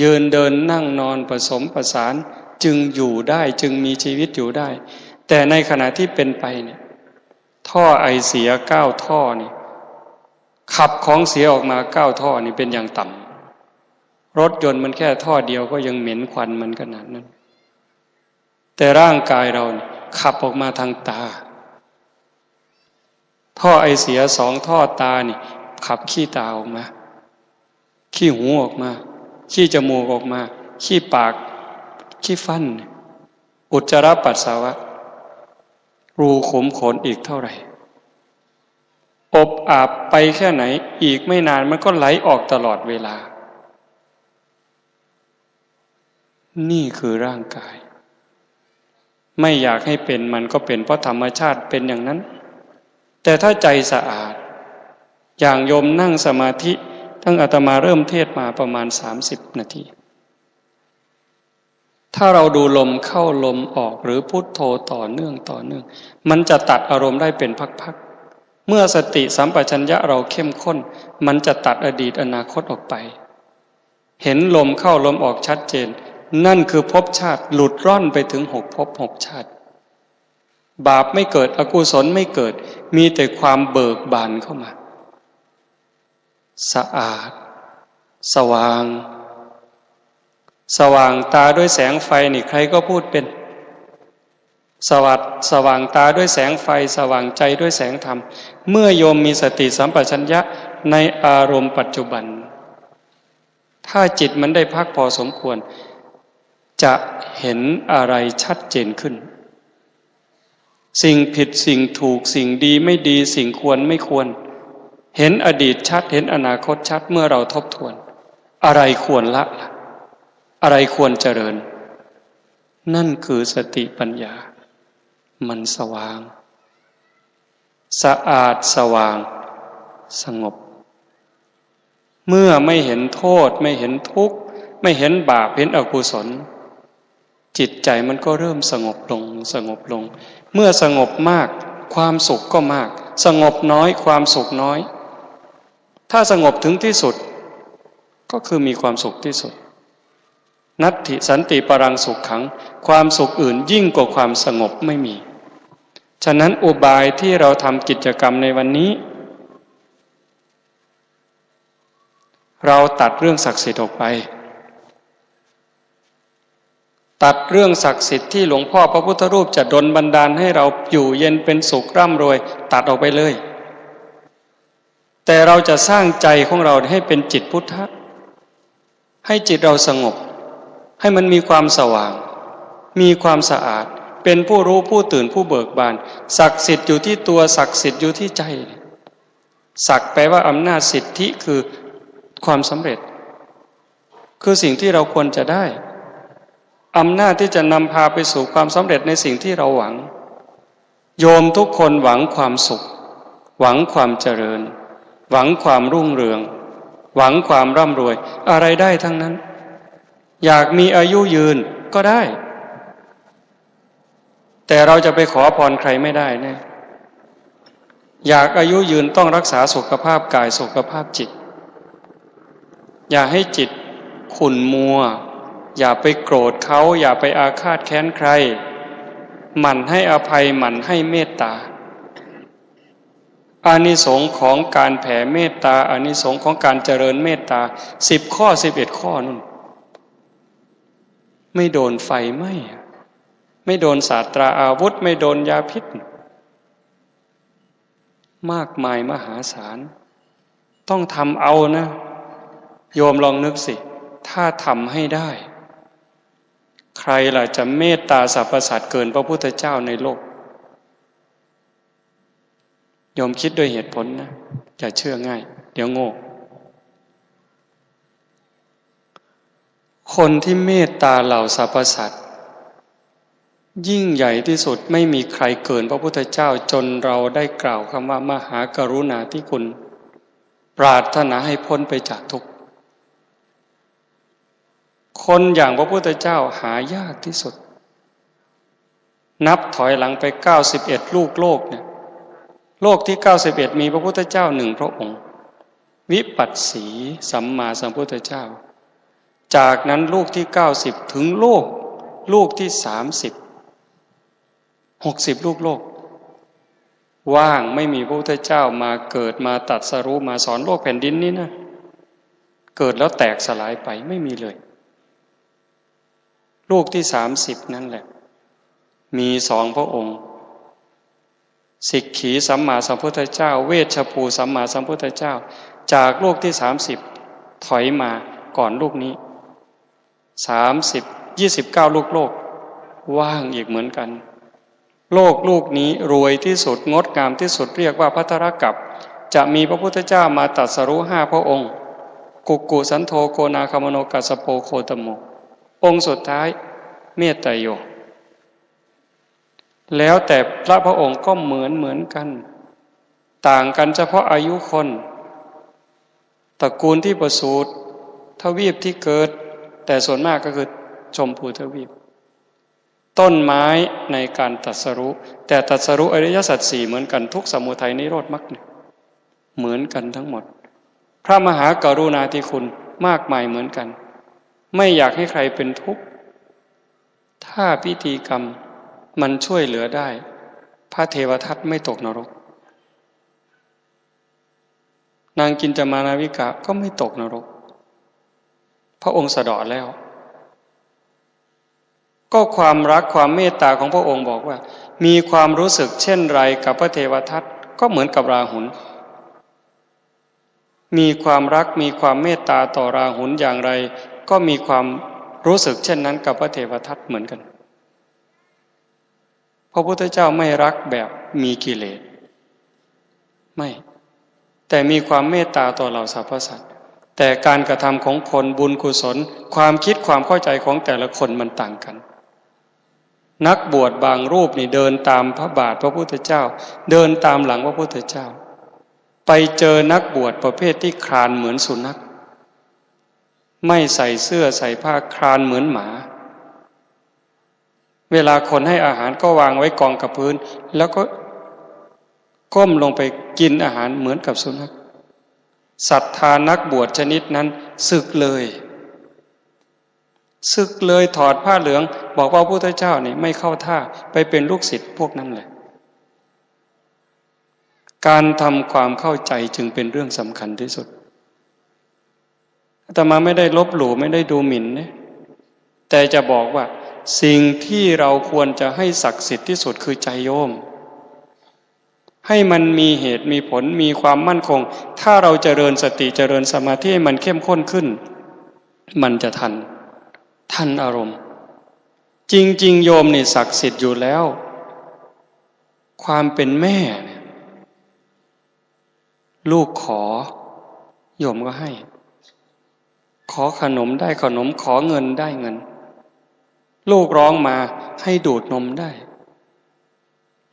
ยืนเดินนั่งนอนผสมประสานจึงอยู่ได้จึงมีชีวิตอยู่ได้แต่ในขณะที่เป็นไปเนี่ยท่อไอเสีย9 ท่อนี่ขับของเสียออกมา9 ท่อนี่เป็นอย่างต่ำรถยนต์มันแค่ท่อเดียวก็ยังเหม็นควันมันขนาดนั้นแต่ร่างกายเราขับออกมาทางตาท่อไอเสีย2 ท่อตานี่ขับขี้ตาออกมาขี้หูออกมาขี้จมูกออกมาขี้ปากขี้ฟันอุจจาระปัสสาวะรูขุมขนอีกเท่าไหร่อบอาบไปแค่ไหนอีกไม่นานมันก็ไหลออกตลอดเวลานี่คือร่างกายไม่อยากให้เป็นมันก็เป็นเพราะธรรมชาติเป็นอย่างนั้นแต่ถ้าใจสะอาดอย่างโยมนั่งสมาธิตั้งอาตมาเริ่มเทศมาประมาณ30 นาทีถ้าเราดูลมเข้าลมออกหรือพุทโธต่อเนื่องมันจะตัดอารมณ์ได้เป็นพักๆเมื่อสติสัมปชัญญะเราเข้มข้นมันจะตัดอดีตอนาคตออกไปเห็นลมเข้าลมออกชัดเจนนั่นคือภพชาติหลุดร่อนไปถึง6 ภพ 6 ชาติบาปไม่เกิดอกุศลไม่เกิดมีแต่ความเบิกบานเข้ามาสะอาดสว่างตาด้วยแสงไฟนี่ใครก็พูดเป็นสว่างตาด้วยแสงไฟสว่างใจด้วยแสงธรรมเมื่อโยมมีสติสัมปชัญญะในอารมณ์ปัจจุบันถ้าจิตมันได้พักพอสมควรจะเห็นอะไรชัดเจนขึ้นสิ่งผิดสิ่งถูกสิ่งดีไม่ดีสิ่งควรไม่ควรเห็นอดีตชัดเห็นอนาคตชัดเมื่อเราทบทวนอะไรควรละอะไรควรเจริญ นั่นคือสติปัญญามันสว่างสะอาดสว่างสงบเมื่อไม่เห็นโทษไม่เห็นทุกข์ไม่เห็นบาปเห็นอกุศลจิตใจมันก็เริ่มสงบลงสงบลงเมื่อสงบมากความสุขก็มากสงบน้อยความสุขน้อยถ้าสงบถึงที่สุดก็คือมีความสุขที่สุดนัตถิสันติปรังสุขขังความสุขอื่นยิ่งกว่าความสงบไม่มีฉะนั้นอุบายที่เราทำกิจกรรมในวันนี้เราตัดเรื่องศักดิ์สิทธิ์ออกไปตัดเรื่องศักดิ์สิทธิ์ที่หลวงพ่อพระพุทธรูปจะดลบันดาลให้เราอยู่เย็นเป็นสุขร่ำรวยตัดออกไปเลยแต่เราจะสร้างใจของเราให้เป็นจิตพุทธะให้จิตเราสงบให้มันมีความสว่างมีความสะอาดเป็นผู้รู้ผู้ตื่นผู้เบิกบานศักดิ์สิทธิ์อยู่ที่ตัวศักดิ์สิทธิ์อยู่ที่ใจศักดิ์แปลว่าอำนาจสิทธิคือความสำเร็จคือสิ่งที่เราควรจะได้อำนาจที่จะนำพาไปสู่ความสำเร็จในสิ่งที่เราหวังโยมทุกคนหวังความสุขหวังความเจริญหวังความรุ่งเรืองหวังความร่ำรวยอะไรได้ทั้งนั้นอยากมีอายุยืนก็ได้แต่เราจะไปขอพรใครไม่ได้นะอยากอายุยืนต้องรักษาสุขภาพกายสุขภาพจิตอย่าให้จิตขุ่นมัวอย่าไปโกรธเขาอย่าไปอาฆาตแค้นใครหมั่นให้อภัยหมั่นให้เมตตาอานิสงส์ของการแผ่เมตตาอานิสงส์ของการเจริญเมตตา10 ข้อ 11 ข้อนั่นไม่โดนไฟไหม้ไม่โดนศาสตราอาวุธไม่โดนยาพิษมากมายมหาศาลต้องทำเอานะโยมลองนึกสิถ้าทำให้ได้ใครล่ะจะเมตตาสรรพสัตว์เกินพระพุทธเจ้าในโลกโยมคิดด้วยเหตุผลนะอย่าเชื่อง่ายเดี๋ยวโง่คนที่เมตตาเหล่าสรรพสัตว์ยิ่งใหญ่ที่สุดไม่มีใครเกินพระพุทธเจ้าจนเราได้กล่าวคำว่ามหากรุณาธิคุณปรารถนาให้พ้นไปจากทุกข์คนอย่างพระพุทธเจ้าหายากที่สุดนับถอยหลังไป91ลูกโลกเนี่ยโลกที่91มีพระพุทธเจ้า1พระองค์วิปัสสีสัมมาสัมพุทธเจ้าจากนั้นลูกที่90ถึงลูกที่60ลูกโลกว่างไม่มีพระพุทธเจ้ามาเกิดมาตรัสรู้มาสอนโลกแผ่นดินนี้นะเกิดแล้วแตกสลายไปไม่มีเลยลูกที่30นั่นแหละมี2พระองค์สิกขีสัมมาสัมพุทธเจ้าเวชภูสัมมาสัมพุทธเจ้าจากลูกที่30ถอยมาก่อนลูกนี้29ลูกโลกว่างอีกเหมือนกันโลกลูกนี้รวยที่สุดงดงามที่สุดเรียกว่าภัทรกัปป์จะมีพระพุทธเจ้ามาตรัสรู้5พระองค์กุกกุสันโธโกนาคามโนกัสสโปโคตโมองค์สุดท้ายเมตไตรโยแล้วแต่พระองค์ก็เหมือนกันต่างกันเฉพาะอายุคนตระกูลที่ประสูติทวีปที่เกิดแต่ส่วนมากก็คือชมพูทวีปต้นไม้ในการตรัสรู้แต่ตรัสรู้อริยสัจ4เหมือนกันทุกข์สมุทัยนิโรธมรรคเหมือนกันทั้งหมดพระมหากรุณาธิคุณมากมายเหมือนกันไม่อยากให้ใครเป็นทุกข์ถ้าพิธีกรรมมันช่วยเหลือได้พระเทวทัตไม่ตกนรกนางกินจมานาวิกาก็ไม่ตกนรกพระองค์สะเดาะแล้วก็ความรักความเมตตาของพระองค์บอกว่ามีความรู้สึกเช่นไรกับพระเทวทัตก็เหมือนกับราหุลมีความรักมีความเมตตาต่อราหุลอย่างไรก็มีความรู้สึกเช่นนั้นกับพระเทวทัตเหมือนกันพระพุทธเจ้าไม่รักแบบมีกิเลสไม่แต่มีความเมตตาต่อเหล่าสรรพสัตว์แต่การกระทำของคนบุญกุศลความคิดความเข้าใจของแต่ละคนมันต่างกัน นักบวชบางรูปนี่เดินตามพระบาทพระพุทธเจ้าเดินตามหลังพระพุทธเจ้าไปเจอนักบวชประเภทที่คลานเหมือนสุนัขไม่ใส่เสื้อใส่ผ้าคลานเหมือนหมาเวลาคนให้อาหารก็วางไว้กองกับพื้นแล้วก็ก้มลงไปกินอาหารเหมือนกับสุนัขศรัทธานักบวชชนิดนั้นสึกเลยถอดผ้าเหลืองบอกว่าพระพุทธเจ้านี่ไม่เข้าท่าไปเป็นลูกศิษย์พวกนั้นเลยการทำความเข้าใจจึงเป็นเรื่องสำคัญที่สุดอาตมาไม่ได้ลบหลู่ไม่ได้ดูหมิ่นนะแต่จะบอกว่าสิ่งที่เราควรจะให้ศักดิ์สิทธิ์ที่สุดคือใจโยมให้มันมีเหตุมีผลมีความมั่นคงถ้าเราเจริญสติเจริญสมาธิให้มันเข้มข้นขึ้นมันจะทันอารมณ์จริงๆโยมนี่ศักดิ์สิทธิ์อยู่แล้วความเป็นแม่ลูกขอโยมก็ให้ขอขนมได้ขนมขอเงินได้เงินลูกร้องมาให้ดูดนมได้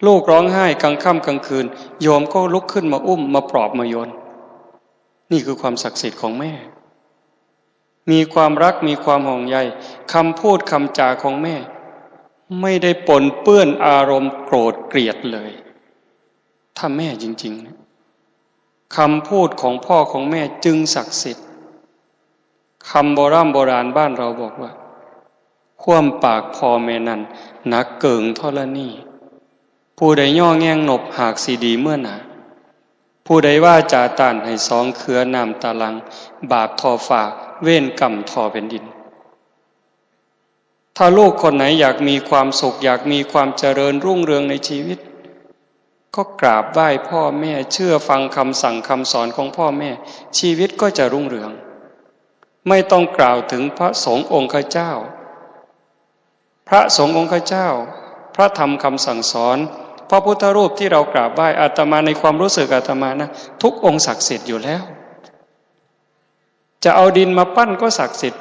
ลูกร้องไห้กลางค่ำกลางคืนโยมก็ลุกขึ้นมาอุ้มมาปลอบมาโยนนี่คือความศักดิ์สิทธิ์ของแม่มีความรักมีความห่วงใยคำพูดคำจาของแม่ไม่ได้ปนเปื้อนอารมณ์โกรธเกลียดเลยถ้าแม่จริงๆคำพูดของพ่อของแม่จึงศักดิ์สิทธิ์คำโบราณบ้านเราบอกว่าคว่ำปากพ่อแม่นั้นนักเกิงธรณีผู้ใดย่อแง่งหนบหากสีดีเมื่อหนาผู้ใดว่าจาต้านให้สองเขือนำตาลังบาปทอฝากเว้นกรรมทอเป็นดินถ้าลูกคนไหนอยากมีความสุขอยากมีความเจริญรุ่งเรืองในชีวิตก็กราบไหว้พ่อแม่เชื่อฟังคำสั่งคำสอนของพ่อแม่ชีวิตก็จะรุ่งเรืองไม่ต้องกล่าวถึงพระสงฆ์องค์เจ้าพระสงฆ์องค์เจ้าพระธรรมคำสั่งสอนพระพุทธรูปที่เรากราบไหว้อาตมาในความรู้สึกอาตมานะทุกองค์ศักดิ์สิทธิ์อยู่แล้วจะเอาดินมาปั้นก็ศักดิ์สิทธิ์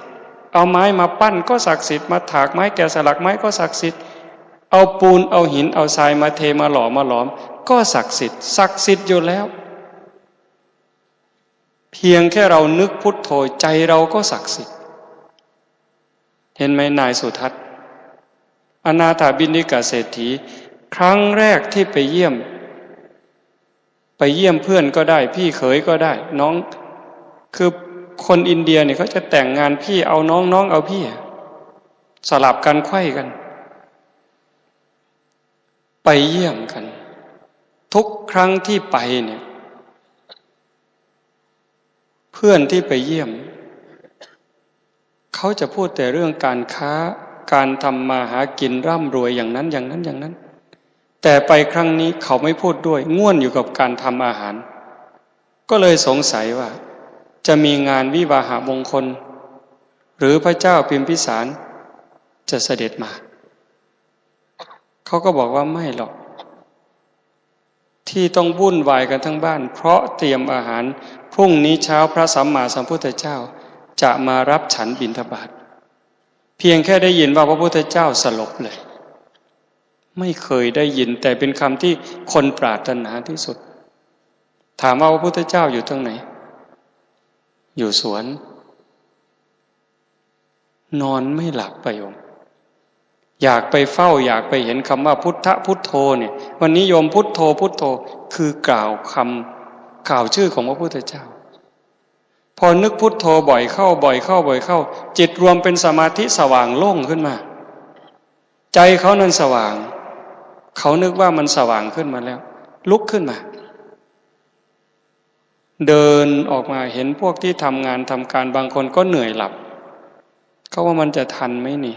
เอาไม้มาปั้นก็ศักดิ์สิทธิ์มาถากไม้แกะสลักไม้ก็ศักดิ์สิทธิ์เอาปูนเอาหินเอาทรายมาเทมาหล่อมาหลอมก็ศักดิ์สิทธิ์อยู่แล้วเพียงแค่เรานึกพุทโธใจเราก็ศักดิ์สิทธิ์เห็นไหมนายสุทัศน์อนาถบิณฑิกเศรษฐีครั้งแรกที่ไปเยี่ยมเพื่อนก็ได้พี่เขยก็ได้น้องคือคนอินเดียเนี่ยเขาจะแต่งงานพี่เอาน้องน้องเอาพี่สลับกันไขว้กันไปเยี่ยมกันทุกครั้งที่ไปเนี่ยเพื่อนที่ไปเยี่ยมเขาจะพูดแต่เรื่องการค้าการทำมาหากินร่ำรวยอย่างนั้นแต่ไปครั้งนี้เขาไม่พูดด้วยง่วนอยู่กับการทำอาหารก็เลยสงสัยว่าจะมีงานวิวาหมงคลหรือพระเจ้าพิมพิสารจะเสด็จมาเขาก็บอกว่าไม่หรอกที่ต้องวุ่นวายกันทั้งบ้านเพราะเตรียมอาหารพรุ่งนี้เช้าพระสัมมาสัมพุทธเจ้าจะมารับฉันบิณฑบาตเพียงแค่ได้ยินว่าพระพุทธเจ้าสลบเลยไม่เคยได้ยินแต่เป็นคำที่คนปรารถนาที่สุดถามว่าพระพุทธเจ้าอยู่ตรงไหนอยู่สวนนอนไม่หลับไปโยมอยากไปเฝ้าอยากไปเห็นคำว่าพุทธพุทโธเนี่ยวันนี้โยมพุทโธพุทโธคือกล่าวชื่อของพระพุทธเจ้าพอนึกพุทโธบ่อยเข้าจิตรวมเป็นสมาธิสว่างโล่งขึ้นมาใจเขานั้นสว่างเขานึกว่ามันสว่างขึ้นมาแล้วลุกขึ้นมาเดินออกมาเห็นพวกที่ทำงานทำการบางคนก็เหนื่อยหลับเขาว่ามันจะทันไหมนี่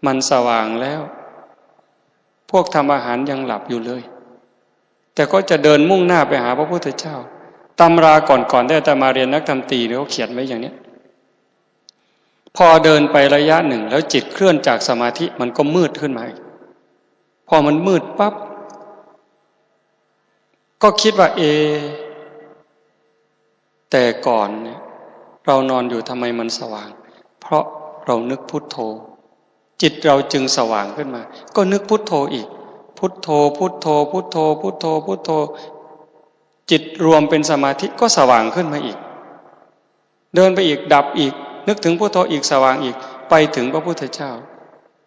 มันสว่างแล้วพวกทำอาหารยังหลับอยู่เลยแต่ก็จะเดินมุ่งหน้าไปหาพระพุทธเจ้าตำราก่อนได้แต่มาเรียนนักธรรมตรีเขาเขียนไว้อย่างนี้พอเดินไประยะหนึ่งแล้วจิตเคลื่อนจากสมาธิมันก็มืดขึ้นมาพอมันมืดปั๊บก็คิดว่าแต่ก่อนเนี่ยเรานอนอยู่ทำไมมันสว่างเพราะเรานึกพุทโธ จิตเราจึงสว่างขึ้นมาก็นึกพุทโธอีกพุทโธพุทโธพุทโธพุทโธพุทโธจิตรวมเป็นสมาธิก็สว่างขึ้นมาอีกเดินไปอีกดับอีกนึกถึงพุทโธอีกสว่างอีกไปถึงพระพุทธเจ้า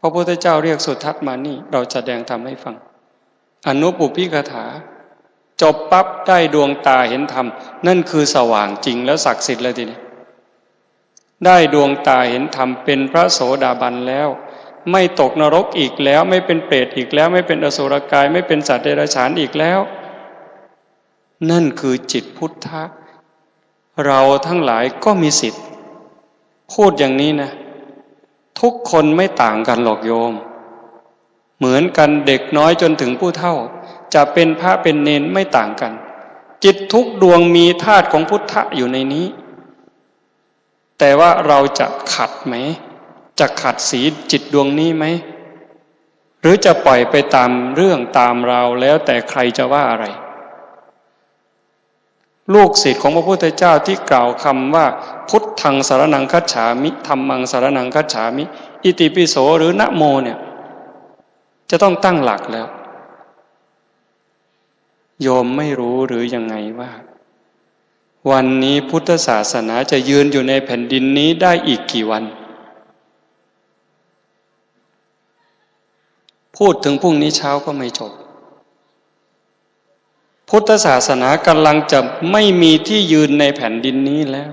พระพุทธเจ้าเรียกสุทัศน์มานี่เราจะแสดงธรรมให้ฟังอนุปุพพิกถาจบปั๊บได้ดวงตาเห็นธรรมนั่นคือสว่างจริงแล้วศักดิ์สิทธิ์แล้วทีนี้ได้ดวงตาเห็นธรรมเป็นพระโสดาบันแล้วไม่ตกนรกอีกแล้วไม่เป็นเปรตอีกแล้วไม่เป็นอสุรกายไม่เป็นสัตว์เดรัจฉานอีกแล้วนั่นคือจิตพุทธะเราทั้งหลายก็มีสิทธิ์พูดอย่างนี้นะทุกคนไม่ต่างกันหรอกโยมเหมือนกันเด็กน้อยจนถึงผู้เฒ่าจะเป็นพระเป็นเณรไม่ต่างกันจิตทุกดวงมีธาตุของพุทธะอยู่ในนี้แต่ว่าเราจะขัดไหมจะขัดสีจิตดวงนี้ไหมหรือจะปล่อยไปตามเรื่องตามราวแล้วแต่ใครจะว่าอะไรลูกศิษย์ของพระพุทธเจ้าที่กล่าวคำว่าพุทธังสรณังคัจฉามิธัมมังสรณังคัจฉามิอิติปิโสหรือนะโมเนี่ยจะต้องตั้งหลักแล้วโยมไม่รู้หรือยังไงว่าวันนี้พุทธศาสนาจะยืนอยู่ในแผ่นดินนี้ได้อีกกี่วันพูดถึงพรุ่งนี้เช้าก็ไม่จบพุทธศาสนากำลังจะไม่มีที่ยืนในแผ่นดินนี้แล้ว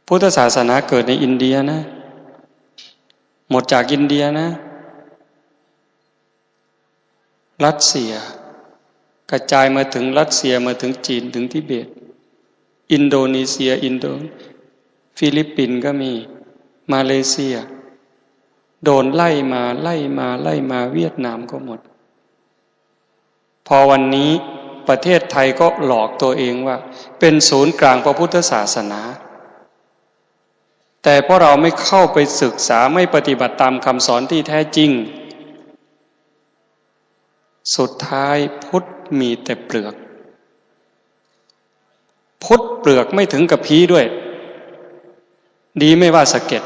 พุทธศาสนาเกิดในอินเดียนะหมดจากอินเดียนะรัสเซียกระจายมาถึงรัสเซียมาถึงจีนถึงทิเบตอินโดนีเซียฟิลิปปินส์ก็มีมาเลเซียโดนไล่มาเวียดนามก็หมดพอวันนี้ประเทศไทยก็หลอกตัวเองว่าเป็นศูนย์กลางพระพุทธศาสนาแต่เพราะเราไม่เข้าไปศึกษาไม่ปฏิบัติตามคำสอนที่แท้จริงสุดท้ายพุทธมีแต่เปลือกพุทธเปลือกไม่ถึงกับพีด้วยดีไม่ว่าสะเก็ด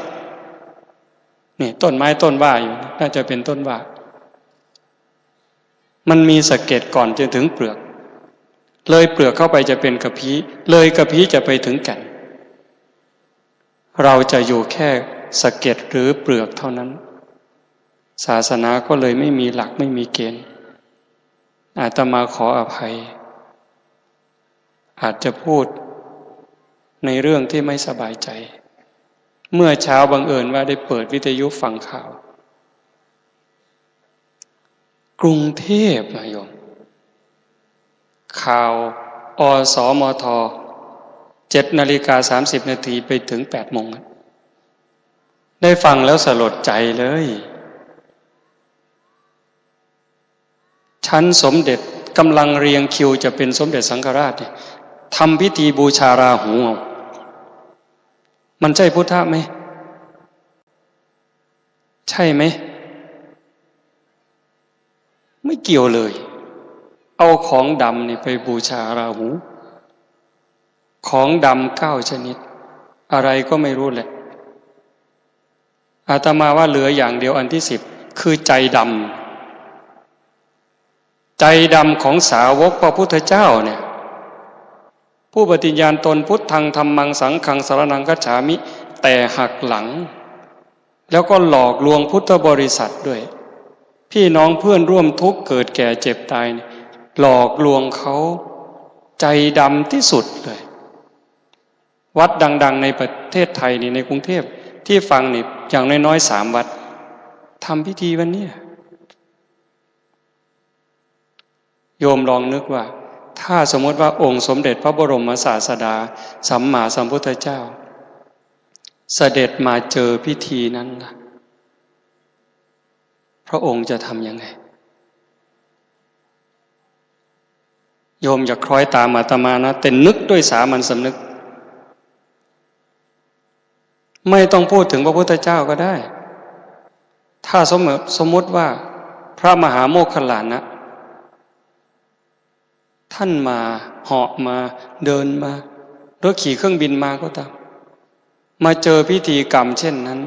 นี่ต้นไม้ต้นว่าอยู่น่าจะเป็นต้นว่ามันมีสะเก็ดก่อนจนถึงเปลือกเลยเปลือกเข้าไปจะเป็นกระพี้เลยกระพี้จะไปถึงแก่นเราจะอยู่แค่สะเก็ดหรือเปลือกเท่านั้นศาสนาก็เลยไม่มีหลักไม่มีเกณฑ์อาตมาขออภัยอาจจะพูดในเรื่องที่ไม่สบายใจเมื่อเช้าบังเอิญว่าได้เปิดวิทยุฟังข่าวกรุงเทพนะโยมข่าวอสมท7:30 นาทีไปถึง8 โมงได้ฟังแล้วสลดใจเลยชั้นสมเด็จกำลังเรียงคิวจะเป็นสมเด็จสังฆราชทำพิธีบูชาราหูมันใช่พุทธะไหมใช่ไหมไม่เกี่ยวเลยเอาของดำนี่ไปบูชาราหูของดำ9 ชนิดอะไรก็ไม่รู้แหละอาตมาว่าเหลืออย่างเดียวอันที่10คือใจดำใจดำของสาวกพระพุทธเจ้าเนี่ยผู้ปฏิญาณตนพุทธังธัมมังสังฆังสรณังคัจฉามิแต่หักหลังแล้วก็หลอกลวงพุทธบริษัทด้วยพี่น้องเพื่อนร่วมทุกข์เกิดแก่เจ็บตายหลอกลวงเขาใจดำที่สุดเลยวัดดังๆในประเทศไทยนี่ในกรุงเทพที่ฟังนี่อย่างน้อยๆ3 วัดทำพิธีวันนี้โยมลองนึกว่าถ้าสมมติว่าองค์สมเด็จพระบรมศาสดาสัมมาสัมพุทธเจ้าเสด็จมาเจอพิธีนั้นล่ะพระองค์จะทำยังไงโยมอย่าคล้อยตามอาตมานะแต่นึกด้วยสามัญสำนึกไม่ต้องพูดถึงพระพุทธเจ้าก็ได้ถ้าสมมติว่าพระมหาโมคคัลลานะท่านมาเหาะมาเดินมาหรือขี่เครื่องบินมาก็ตามมาเจอพิธีกรรมเช่นนั้น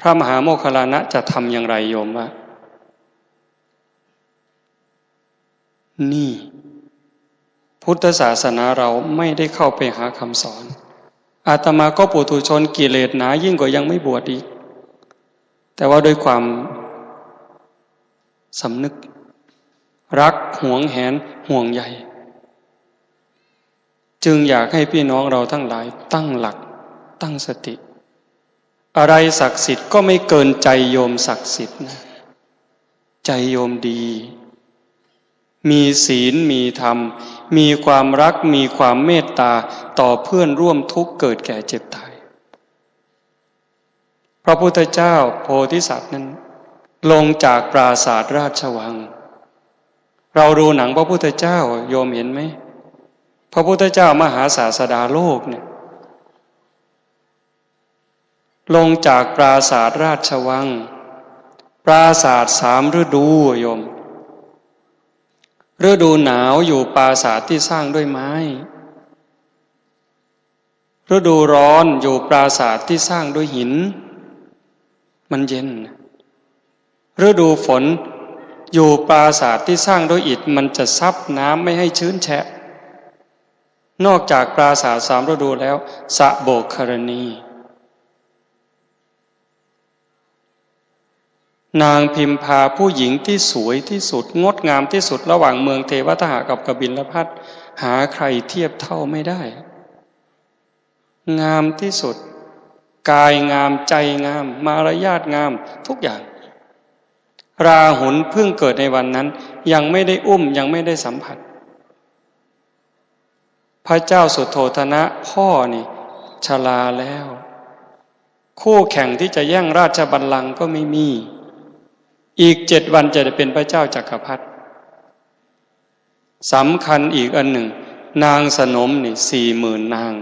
พระมหาโมคคัลลานะจะทำอย่างไรโยมวะนี่พุทธศาสนาเราไม่ได้เข้าไปหาคำสอนอาตมาก็ปุถุชนกิเลสหนายิ่งกว่ายังไม่บวชอีกแต่ว่าด้วยความสำนึกรักหวงแหนห่วงใยจึงอยากให้พี่น้องเราทั้งหลายตั้งหลักตั้งสติอะไรศักดิ์สิทธิ์ก็ไม่เกินใจโยมศักดิ์สิทธิ์นะใจโยมดีมีศีลมีธรรมมีความรักมีความเมตตาต่อเพื่อนร่วมทุกข์เกิดแก่เจ็บตายพระพุทธเจ้าโพธิสัตว์นั้นลงจากปราสาทราชวังเราดูหนังพระพุทธเจ้าโยมเห็นไหมพระพุทธเจ้ามหาศาสดาโลกเนี่ยลงจากปราสาทราชวังปราสาท3 ฤดูโยมฤดูหนาวอยู่ปราสาทที่สร้างด้วยไม้ฤดูร้อนอยู่ปราสาทที่สร้างด้วยหินมันเย็นฤดูฝนอยู่ปราสาทที่สร้างด้วยอิฐมันจะซับน้ำไม่ให้ชื้นแฉะนอกจากปราสาท3 ฤดูแล้วสะโบกครณีนางพิมพาผู้หญิงที่สวยที่สุดงดงามที่สุดระหว่างเมืองเทวทหกับกบิลพัสหาใครเทียบเท่าไม่ได้งามที่สุดกายงามใจงามมารยาทงามทุกอย่างราหุลเพิ่งเกิดในวันนั้นยังไม่ได้อุ้มยังไม่ได้สัมผัสพระเจ้าสุโธทนะพ่อนี่ชราแล้วคู่แข่งที่จะแย่งราชบัลลังก์ก็ไม่มีอีก7 วันจะได้เป็นพระเจ้าจักรพรรดิสำคัญอีกอันหนึ่งนางสนมนี่40,000 นาง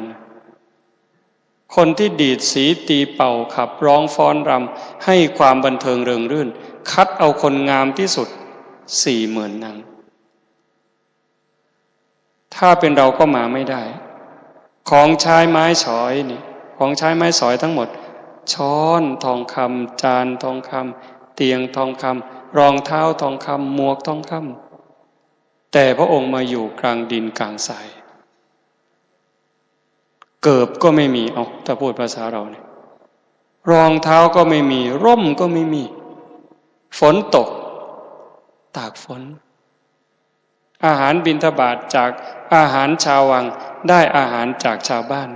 คนที่ดีดสีตีเป่าขับร้องฟ้อนรำให้ความบันเทิงเริงรื่นคัดเอาคนงามที่สุด40,000 นางถ้าเป็นเราก็มาไม่ได้ของใช้ไม้สอยนี่ของใช้ไม้สอยทั้งหมดช้อนทองคำจานทองคำเตียงทองคำรองเท้าทองคำหมวกทองคำแต่พระองค์มาอยู่กลางดินกลางทรายเกิบก็ไม่มีเอาถ้าพูดภาษาเราเนี่ยรองเท้าก็ไม่มีร่มก็ไม่มีฝนตกตากฝนอาหารบิณฑบาตจากอาหารชาววังได้อาหารจากชาวบ้าน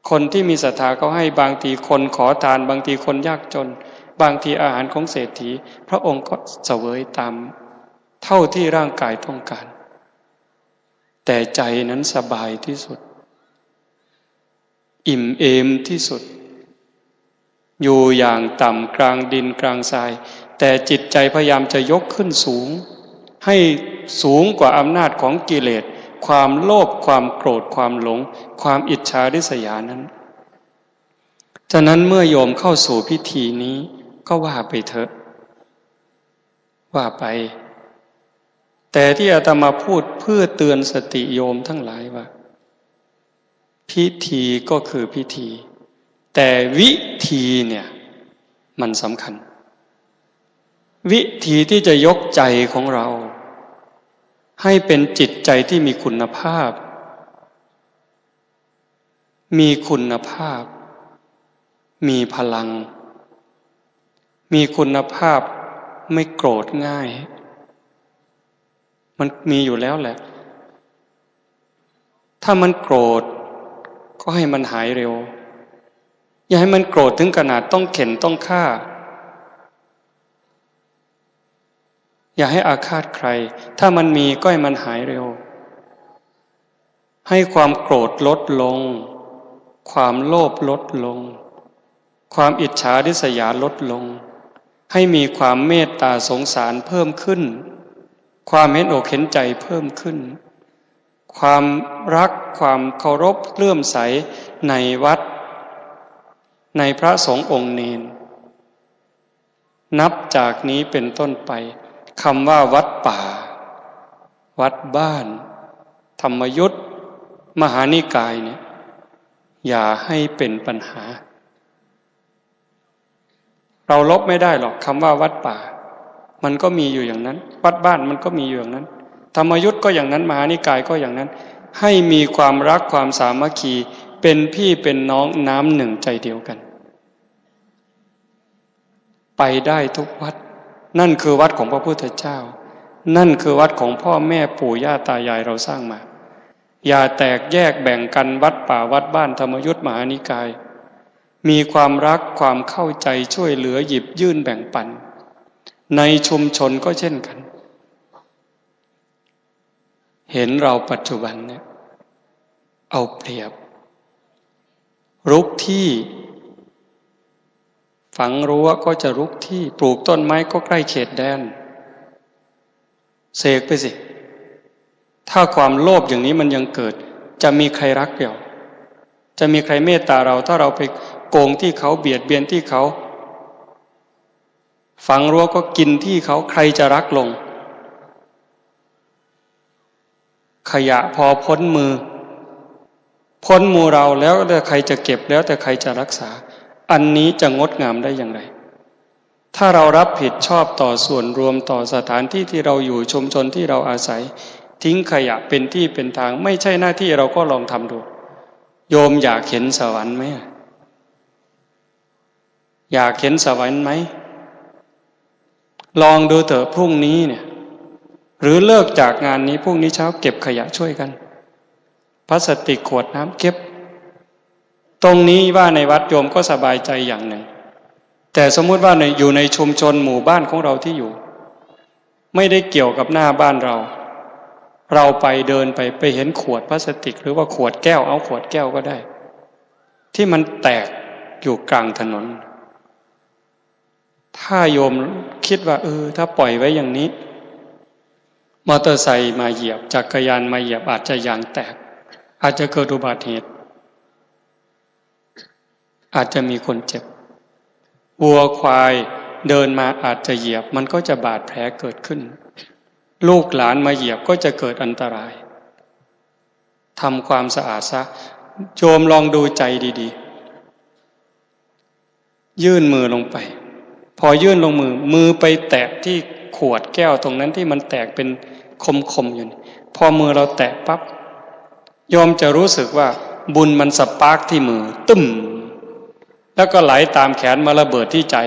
คนที่มีศรัทธาเขาให้บางทีคนขอทานบางทีคนยากจนบางทีอาหารของเศรษฐีพระองค์ก็เสวยตามเท่าที่ร่างกายต้องการแต่ใจนั้นสบายที่สุดอิ่มเอมที่สุดอยู่อย่างต่ำกลางดินกลางทรายแต่จิตใจพยายามจะยกขึ้นสูงให้สูงกว่าอำนาจของกิเลสความโลภความโกรธความหลงความอิจฉาริษยานั้นฉะนั้นเมื่อโยมเข้าสู่พิธีนี้ก็ว่าไปเถอะว่าไปแต่ที่อาตมาพูดเพื่อเตือนสติโยมทั้งหลายว่าพิธีก็คือพิธีแต่วิธีเนี่ยมันสำคัญวิธีที่จะยกใจของเราให้เป็นจิตใจที่มีคุณภาพมีพลังมีคุณภาพไม่โกรธง่ายมันมีอยู่แล้วแหละถ้ามันโกรธก็ให้มันหายเร็วอย่าให้มันโกรธถึงขนาดต้องเข็นต้องฆ่าอย่าให้อาฆาตใครถ้ามันมีก็ให้มันหายเร็วให้ความโกรธลดลงความโลภลดลงความอิจฉาริษยาลดลงให้มีความเมตตาสงสารเพิ่มขึ้นความเห็นอกเห็นใจเพิ่มขึ้นความรักความเคารพเลื่อมใสในวัดในพระสงฆ์องค์เนรนับจากนี้เป็นต้นไปคำว่าวัดป่าวัดบ้านธรรมยุทธมหานิกายเนี่ยอย่าให้เป็นปัญหา เราลบไม่ได้หรอกคำว่าวัดป่ามันก็มีอยู่อย่างนั้นวัดบ้านมันก็มีอยู่อย่างนั้นธรรมยุทธก็อย่างนั้นมหานิกายก็อย่างนั้นให้มีความรักความสามัคคีเป็นพี่เป็นน้องน้ำหนึ่งใจเดียวกันไปได้ทุกวัดนั่นคือวัดของพระพุทธเจ้านั่นคือวัดของพ่อแม่ปู่ย่าตายายเราสร้างมาอย่าแตกแยกแบ่งกันวัดป่าวัดบ้านธรรมยุทธมหานิกายมีความรักความเข้าใจช่วยเหลือหยิบยื่นแบ่งปันในชุมชนก็เช่นกันเห็นเราปัจจุบันเนี่ยเอาเปรียบรุกที่ฝังรั้วก็จะรุกที่ปลูกต้นไม้ก็ใกล้เขตแดนเสกไปสิถ้าความโลภอย่างนี้มันยังเกิดจะมีใครรักเราจะมีใครเมตตาเราถ้าเราไปโกงที่เขาเบียดเบียนที่เขาฝังรั้วก็กินที่เขาใครจะรักลงขยะพอพ้นมือเราแล้วแต่ใครจะเก็บแล้วแต่ใครจะรักษาอันนี้จะงดงามได้อย่างไรถ้าเรารับผิดชอบต่อส่วนรวมต่อสถานที่ที่เราอยู่ชุมชนที่เราอาศัยทิ้งขยะเป็นที่เป็นทางไม่ใช่หน้าที่เราก็ลองทำดูโยมอยากเห็นสวรรค์ไหมอยากเห็นสวรรค์ไหมลองดูเถอะพรุ่งนี้เนี่ยหรือเลิกจากงานนี้พรุ่งนี้เช้าเก็บขยะช่วยกันพลาสติกขวดน้ำเก็บตรงนี้ว่าในวัดโยมก็สบายใจอย่างหนึ่งแต่สมมุติว่าอยู่ในชุมชนหมู่บ้านของเราที่อยู่ไม่ได้เกี่ยวกับหน้าบ้านเราไปเดินไปเห็นขวดพลาสติกหรือว่าขวดแก้วเอาขวดแก้วก็ได้ที่มันแตกอยู่กลางถนนถ้าโยมคิดว่าถ้าปล่อยไว้อย่างนี้มอเตอร์ไซค์มาเหยียบจักรยานมาเหยียบอาจจะยางแตกอาจจะเกิดอุบัติเหตุอาจจะมีคนเจ็บวัวควายเดินมาอาจจะเหยียบมันก็จะบาดแผลเกิดขึ้นลูกหลานมาเหยียบก็จะเกิดอันตรายทำความสะอาดซะโยมลองดูใจดีๆยื่นมือลงไปพอยื่นลงมือไปแตะที่ขวดแก้วตรงนั้นที่มันแตกเป็นคมๆอยู่พอมือเราแตะปั๊บโยมจะรู้สึกว่าบุญมันสปาร์คที่มือตึ้มแล้วก็ไหลตามแขนมาระเบิดที่ใจ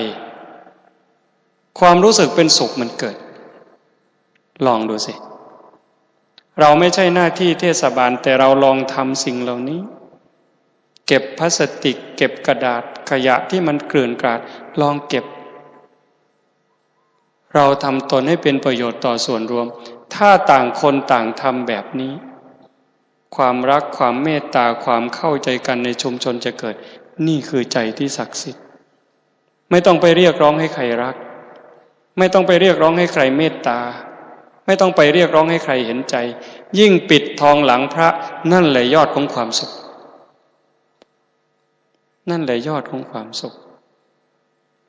ความรู้สึกเป็นสุขมันเกิดลองดูสิเราไม่ใช่หน้าที่เทศบาลแต่เราลองทำสิ่งเหล่านี้เก็บพลาสติกเก็บกระดาษขยะที่มันเกลื่อนกลาดลองเก็บเราทำตนให้เป็นประโยชน์ต่อส่วนรวมถ้าต่างคนต่างทำแบบนี้ความรักความเมตตาความเข้าใจกันในชุมชนจะเกิดนี่คือใจที่ศักดิ์สิทธิ์ไม่ต้องไปเรียกร้องให้ใครรักไม่ต้องไปเรียกร้องให้ใครเมตตาไม่ต้องไปเรียกร้องให้ใครเห็นใจยิ่งปิดทองหลังพระนั่นแหละยอดของความสุขนั่นแหละยอดของความสุข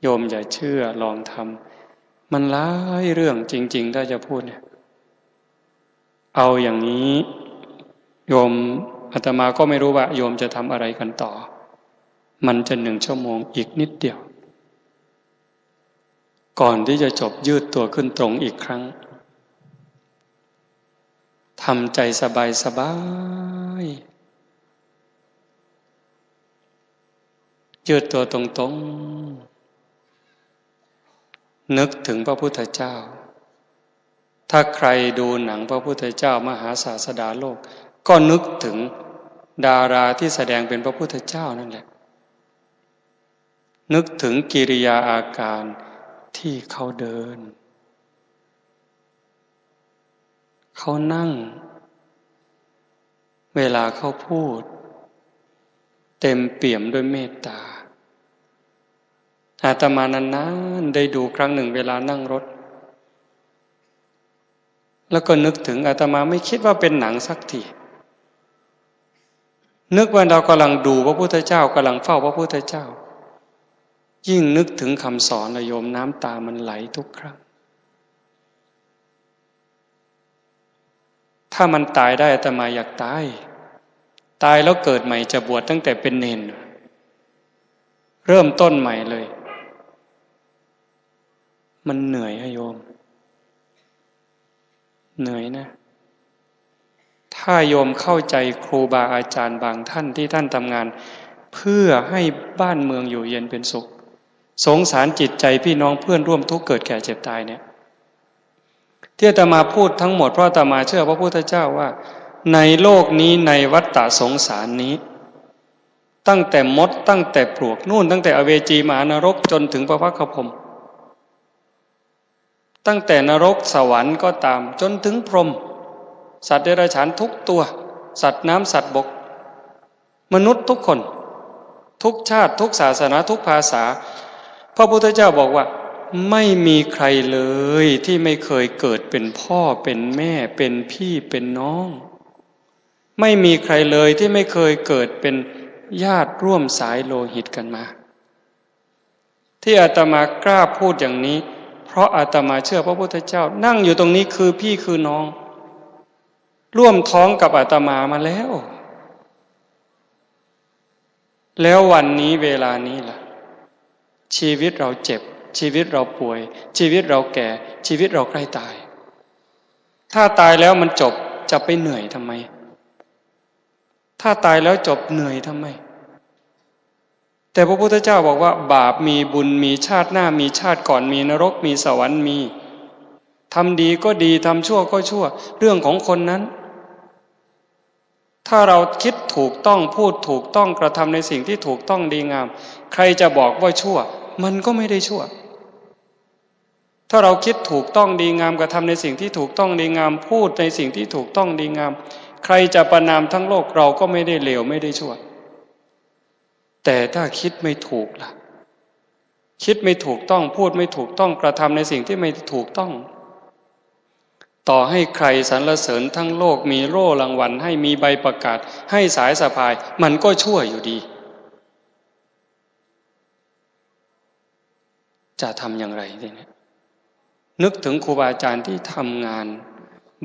โยมอย่าเชื่อลองทำมันหลายเรื่องจริงๆถ้าจะพูดเนี่ยเอาอย่างนี้โยมอาตมาก็ไม่รู้ว่าโยมจะทำอะไรกันต่อมันจะ1 ชั่วโมงอีกนิดเดียวก่อนที่จะจบยืดตัวขึ้นตรงอีกครั้งทำใจสบายยืดตัวตรงๆนึกถึงพระพุทธเจ้าถ้าใครดูหนังพระพุทธเจ้ามหาศาสดาโลกก็นึกถึงดาราที่แสดงเป็นพระพุทธเจ้านั่นแหละนึกถึงกิริยาอาการที่เขาเดินเขานั่งเวลาเขาพูดเต็มเปี่ยมด้วยเมตตาอาตมานานๆได้ดูครั้งหนึ่งเวลานั่งรถแล้วก็นึกถึงอาตมาไม่คิดว่าเป็นหนังสักทีนึกว่าเรากำลังดูพระพุทธเจ้ากำลังเฝ้าพระพุทธเจ้ายิ่งนึกถึงคำสอนโยมน้ำตามันไหลทุกครั้งถ้ามันตายได้อาตมาอยากตายแล้วเกิดใหม่จะบวชตั้งแต่เป็นเณรเริ่มต้นใหม่เลย มันเหนื่อยโยมเหนื่อยนะถ้าโยมเข้าใจครูบาอาจารย์บางท่านที่ท่านทำงานเพื่อให้บ้านเมืองอยู่เย็นเป็นสุขสงสารจิตใจพี่น้องเพื่อนร่วมทุกข์เกิดแก่เจ็บตายเนี่ยที่อาตมาพูดทั้งหมดเพราะอาตมาเชื่อพระพุทธเจ้าว่าในโลกนี้ในวัฏฏะสงสารนี้ตั้งแต่มดตั้งแต่ปลวกนู่นตั้งแต่อเวจีมหานรกจนถึงพระพักตร์พรหมตั้งแต่นรกสวรรค์ก็ตามจนถึงพรหมสัตว์เดรัจฉานทุกตัวสัตว์น้ำสัตว์บกมนุษย์ทุกคนทุกชาติทุกศาสนาทุกภาษาพระพุทธเจ้าบอกว่าไม่มีใครเลยที่ไม่เคยเกิดเป็นพ่อเป็นแม่เป็นพี่เป็นน้องไม่มีใครเลยที่ไม่เคยเกิดเป็นญาติร่วมสายโลหิตกันมาที่อาตมากล้าพูดอย่างนี้เพราะอาตมาเชื่อพระพุทธเจ้านั่งอยู่ตรงนี้คือพี่คือน้องร่วมท้องกับอาตมามาแล้ววันนี้เวลานี้ล่ะชีวิตเราเจ็บชีวิตเราป่วยชีวิตเราแก่ชีวิตเราใกล้ตายถ้าตายแล้วมันจบจะไปเหนื่อยทำไมถ้าตายแล้วจบเหนื่อยทำไมแต่พระพุทธเจ้าบอกว่าบาปมีบุญมีชาติหน้ามีชาติก่อนมีนรกมีสวรรค์มีทำดีก็ดีทำชั่วก็ชั่วเรื่องของคนนั้นถ้าเราคิดถูกต้องพูดถูกต้องกระทำในสิ่งที่ถูกต้องดีงามใครจะบอกว่าชั่วมันก็ไม่ได้ชั่วถ้าเราคิดถูกต้องดีงามกระทำในสิ่งที่ถูกต้องดีงามพูดในสิ่งที่ถูกต้องดีงามใครจะประณามทั้งโลกเราก็ไม่ได้เลวไม่ได้ชั่วแต่ถ้าคิดไม่ถูกล่ะคิดไม่ถูกต้องพูดไม่ถูกต้องกระทำในสิ่งที่ไม่ถูกต้องต่อให้ใครสรรเสริญทั้งโลกมีโล่รางวัลให้มีใบประกาศให้สายสะพายมันก็ชั่วอยู่ดีจะทำอย่างไรทีนี้นึกถึงครูบาอาจารย์ที่ทำงาน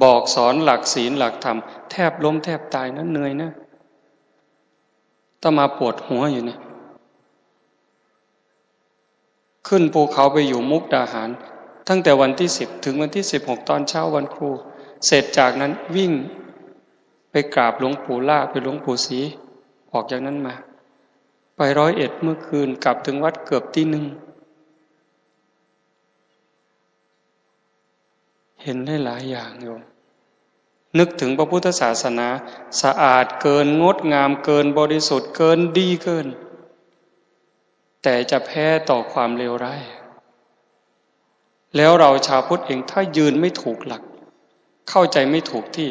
บอกสอนหลักศีลหลักธรรมแทบล้มแทบตายนะเหนื่อยนะต้องมาปวดหัวอยู่เนี่ยขึ้นภูเขาไปอยู่มุกดาหารตั้งแต่วันที่10ถึงวันที่16ตอนเช้าวันครูเสร็จจากนั้นวิ่งไปกราบหลวงปู่ล่าไปหลวงปู่ศรีออกจากนั้นมาไป101เมื่อคืนกลับถึงวัดเกือบตี 1เห็นได้หลายอย่างโยมนึกถึงพระพุทธศาสนาสะอาดเกินงดงามเกินบริสุทธิ์เกินดีเกินแต่จะแพ้ต่อความเลวร้ายแล้วเราชาวพุทธเองถ้ายืนไม่ถูกหลักเข้าใจไม่ถูกที่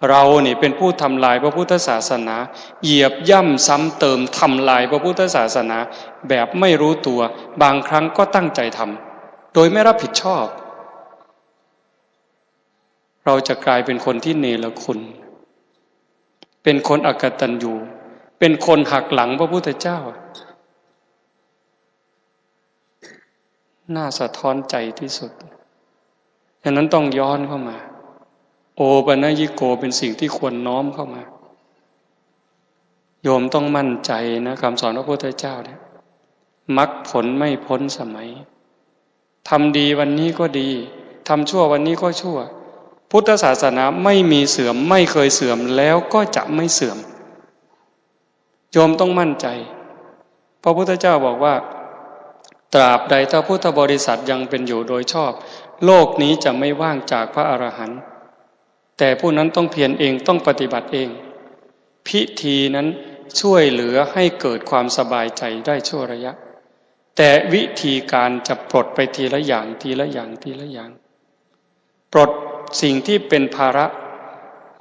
เรานี่เป็นผู้ทำลายพระพุทธศาสนาเหยียบย่ำซ้ำเติมทำลายพระพุทธศาสนาแบบไม่รู้ตัวบางครั้งก็ตั้งใจทำโดยไม่รับผิดชอบเราจะกลายเป็นคนที่เนรคุณเป็นคนอกตัญญูเป็นคนหักหลังพระพุทธเจ้าน่าสะท้อนใจที่สุดฉะนั้นต้องย้อนเข้ามาโอปนยิโกเป็นสิ่งที่ควรน้อมเข้ามาโยมต้องมั่นใจนะคำสอนพระพุทธเจ้าเนี่ยมรรคผลไม่พ้นสมัยทำดีวันนี้ก็ดีทำชั่ววันนี้ก็ชั่วพุทธศาสนาไม่มีเสื่อมไม่เคยเสื่อมแล้วก็จะไม่เสื่อมโยมต้องมั่นใจพระพุทธเจ้าบอกว่าตราบใดถ้าพุทธบริษัทยังเป็นอยู่โดยชอบโลกนี้จะไม่ว่างจากพระอรหันต์แต่ผู้นั้นต้องเพียรเองต้องปฏิบัติเองพิธีนั้นช่วยเหลือให้เกิดความสบายใจได้ชั่วระยะแต่วิธีการจะปลดไปทีละอย่างทีละอย่างทีละอย่างปลดสิ่งที่เป็นภาระ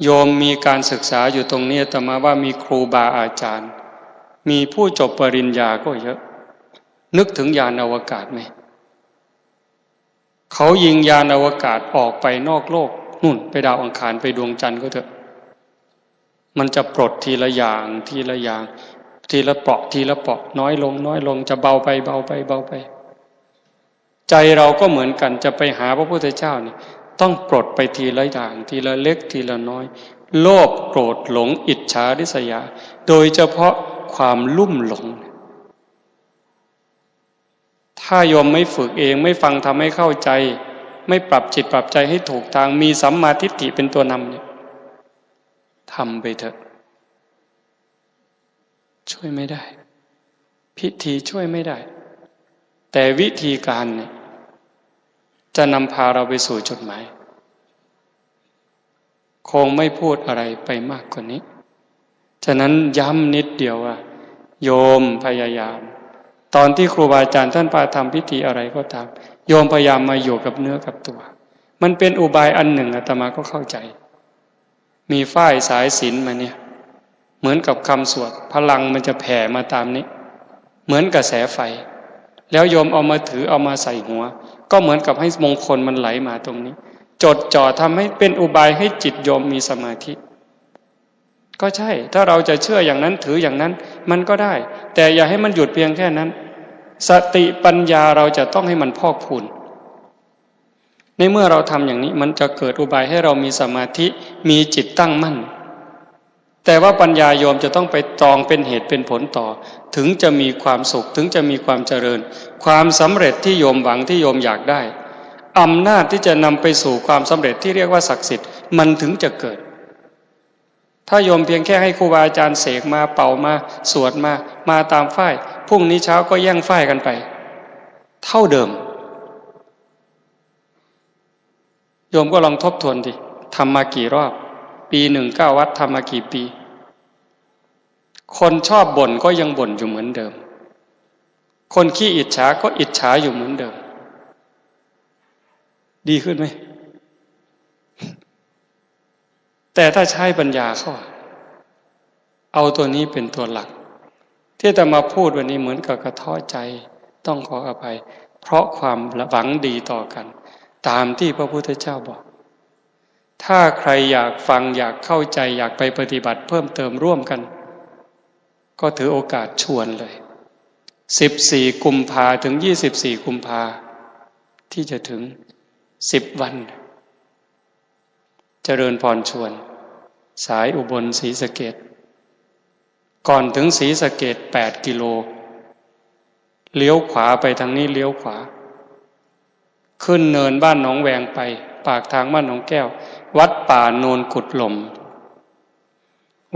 โยมมีการศึกษาอยู่ตรงนี้แต่มาว่ามีครูบาอาจารย์มีผู้จบปริญญาก็เยอะนึกถึงยานอวกาศไหมเขายิงยานอวกาศออกไปนอกโลกนู่นไปดาวอังคารไปดวงจันทร์ก็เถอะมันจะปลดทีละอย่างทีละอย่างทีละเปราะทีละเปราะน้อยลงน้อยลงจะเบาไปเบาไปเบาไปใจเราก็เหมือนกันจะไปหาพระพุทธเจ้านี่ต้องปลดไปทีละอย่างทีละเล็กทีละน้อยโลภโกรธหลงอิจฉาริษยาโดยเฉพาะความลุ่มหลง ถ้าโยมไม่ฝึกเองไม่ฟังทำให้เข้าใจไม่ปรับจิตปรับใจให้ถูกทางมีสัมมาทิฏฐิเป็นตัวนำเนี่ยทำไปเถอะช่วยไม่ได้พิธีช่วยไม่ได้แต่วิธีการเนี่ยจะนำพาเราไปสู่จุดหมายคงไม่พูดอะไรไปมากกว่านี้ฉะนั้นย้ำนิดเดียวว่าโยมพยายามตอนที่ครูบาอาจารย์ท่านพาทำพิธีอะไรก็ตามโยมพยายามมาอยู่กับเนื้อกับตัวมันเป็นอุบายอันหนึ่งอาตมาก็เข้าใจมีฝ้ายสายศีลมาเนี่ยเหมือนกับคำสวดพลังมันจะแผ่มาตามนี้เหมือนกระแสไฟแล้วโยมเอามาถือเอามาใส่หัวก็เหมือนกับให้มงคลมันไหลมาตรงนี้จดจ่อทำให้เป็นอุบายให้จิตโยมมีสมาธิก็ใช่ถ้าเราจะเชื่ออย่างนั้นถืออย่างนั้นมันก็ได้แต่อย่าให้มันหยุดเพียงแค่นั้นสติปัญญาเราจะต้องให้มันพอกพูนในเมื่อเราทำอย่างนี้มันจะเกิดอุบายให้เรามีสมาธิมีจิตตั้งมั่นแต่ว่าปัญญาโยมจะต้องไปตรองเป็นเหตุเป็นผลต่อถึงจะมีความสุขถึงจะมีความเจริญความสำเร็จที่โยมหวังที่โยมอยากได้อำนาจที่จะนำไปสู่ความสำเร็จที่เรียกว่าศักดิ์สิทธิ์มันถึงจะเกิดถ้าโยมเพียงแค่ให้ครูบาอาจารย์เสกมาเป่ามาสวดมาตามฝ้ายพรุ่งนี้เช้าก็แย่งฝ้ายกันไปเท่าเดิมโยมก็ลองทบทวนดิทำมากี่รอบปีหนึ่ง9 วัดทำมากี่ปีคนชอบบ่นก็ยังบ่นอยู่เหมือนเดิมคนขี้อิจฉาก็อิจฉาอยู่เหมือนเดิมดีขึ้นไหมแต่ถ้าใช้ปัญญาเข้าเอาตัวนี้เป็นตัวหลักที่จะมาพูดวันนี้เหมือนกับกระท้อใจต้องขออภัยเพราะความหวังดีต่อกันตามที่พระพุทธเจ้าบอกถ้าใครอยากฟังอยากเข้าใจอยากไปปฏิบัติเพิ่มเติมร่วมกันก็ถือโอกาสชวนเลย14 กุมภาถึง24 กุมภาที่จะถึง10 วันเจริญพรชวนสายอุบลศรีสะเกษก่อนถึงศรีสะเกษ8 กิโลเลี้ยวขวาไปทางนี้เลี้ยวขวาขึ้นเนินบ้านหนองแวงไปปากทางบ้านหนองแก้ววัดป่าโนนกุดหล่ม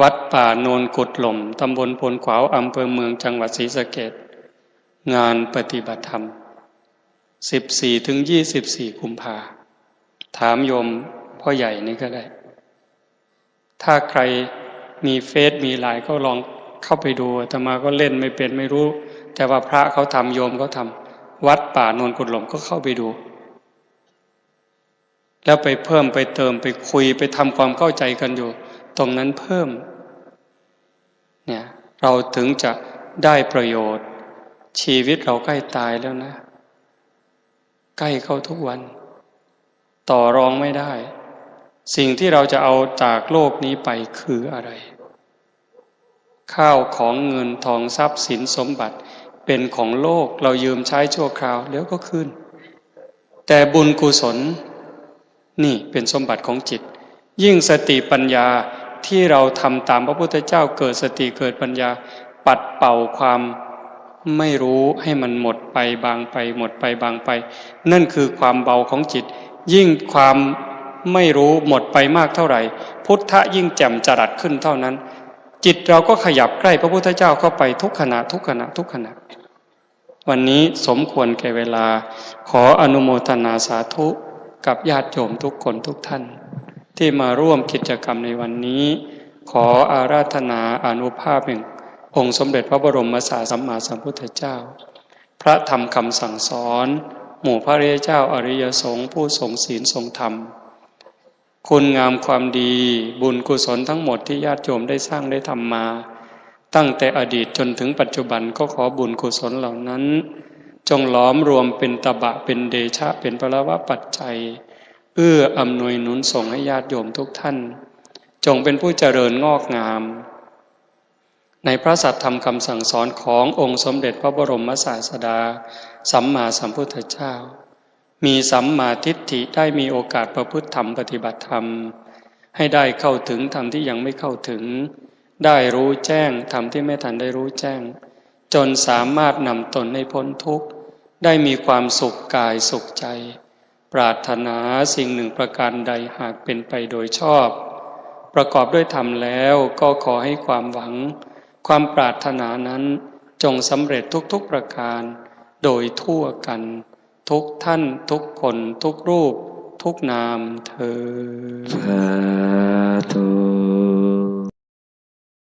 วัดป่าโนนกุดหล่มตำบลพลขวาวอำเภอเมืองจังหวัดศรีสะเกษงานปฏิบัติธรรม14 ถึง 24 กุมภาถามโยมพ่อใหญ่นี่ก็ได้ถ้าใครมีเฟซมีไลน์ก็ลองเข้าไปดูอาตมาก็เล่นไม่เป็นไม่รู้แต่ว่าพระเขาทำโยมเขาทำวัดป่าโนนกุดหล่มก็เข้าไปดูแล้วไปเพิ่มไปเติมไปคุยไปทำความเข้าใจกันอยู่ตรงนั้นเพิ่มเนี่ยเราถึงจะได้ประโยชน์ชีวิตเราใกล้ตายแล้วนะใกล้เข้าทุกวันต่อรองไม่ได้สิ่งที่เราจะเอาจากโลกนี้ไปคืออะไรข้าวของเงินทองทรัพย์สินสมบัติเป็นของโลกเรายืมใช้ชั่วคราวเดี๋ยวก็คืนแต่บุญกุศลนี่เป็นสมบัติของจิตยิ่งสติปัญญาที่เราทำตามพระพุทธเจ้าเกิดสติเกิดปัญญาปัดเป่าความไม่รู้ให้มันหมดไปบางไปหมดไปบางไปนั่นคือความเบาของจิตยิ่งความไม่รู้หมดไปมากเท่าไหร่พุทธะยิ่งแจ่มจรัสขึ้นเท่านั้นจิตเราก็ขยับใกล้พระพุทธเจ้าเข้าไปทุกขณะทุกขณะทุกขณะวันนี้สมควรแก่เวลาขออนุโมทนาสาธุกับญาติโยมทุกคนทุกท่านที่มาร่วมกิจกรรมในวันนี้ขออาราธนาอานุภาพแห่งองค์สมเด็จพระบรมศาสดาสัมมาสัมพุทธเจ้าพระธรรมคำสั่งสอนหมู่พระอริยเจ้าอริยสงฆ์ผู้ทรงศีลทรงธรรมคุณงามความดีบุญกุศลทั้งหมดที่ญาติโยมได้สร้างได้ทำมาตั้งแต่อดีตจนถึงปัจจุบันก็ขอบุญกุศลเหล่านั้นจงหลอมรวมเป็นตบะเป็นเดชะเป็นพลวะปัจจัยเอื้ออำนวยหนุนส่งให้ญาติโยมทุกท่านจงเป็นผู้เจริญงอกงามในพระสัทธรรมคำสั่งสอนขององค์สมเด็จพระบรมศาสดาสัมมาสัมพุทธเจ้ามีสัมมาทิฏฐิได้มีโอกาสประพฤติธรรมปฏิบัติธรรมให้ได้เข้าถึงธรรมที่ยังไม่เข้าถึงได้รู้แจ้งธรรมที่ไม่ทันได้รู้แจ้งจนสามารถนำตนให้พ้นทุกข์ ได้มีความสุขกายสุขใจปรารถนาสิ่งหนึ่งประการใดหากเป็นไปโดยชอบประกอบด้วยธรรมแล้วก็ขอให้ความหวังความปรารถนานั้นจงสำเร็จทุกๆประการโดยทั่วกันทุกท่านทุกคนทุกรูปทุกนามเทอญ สาธุ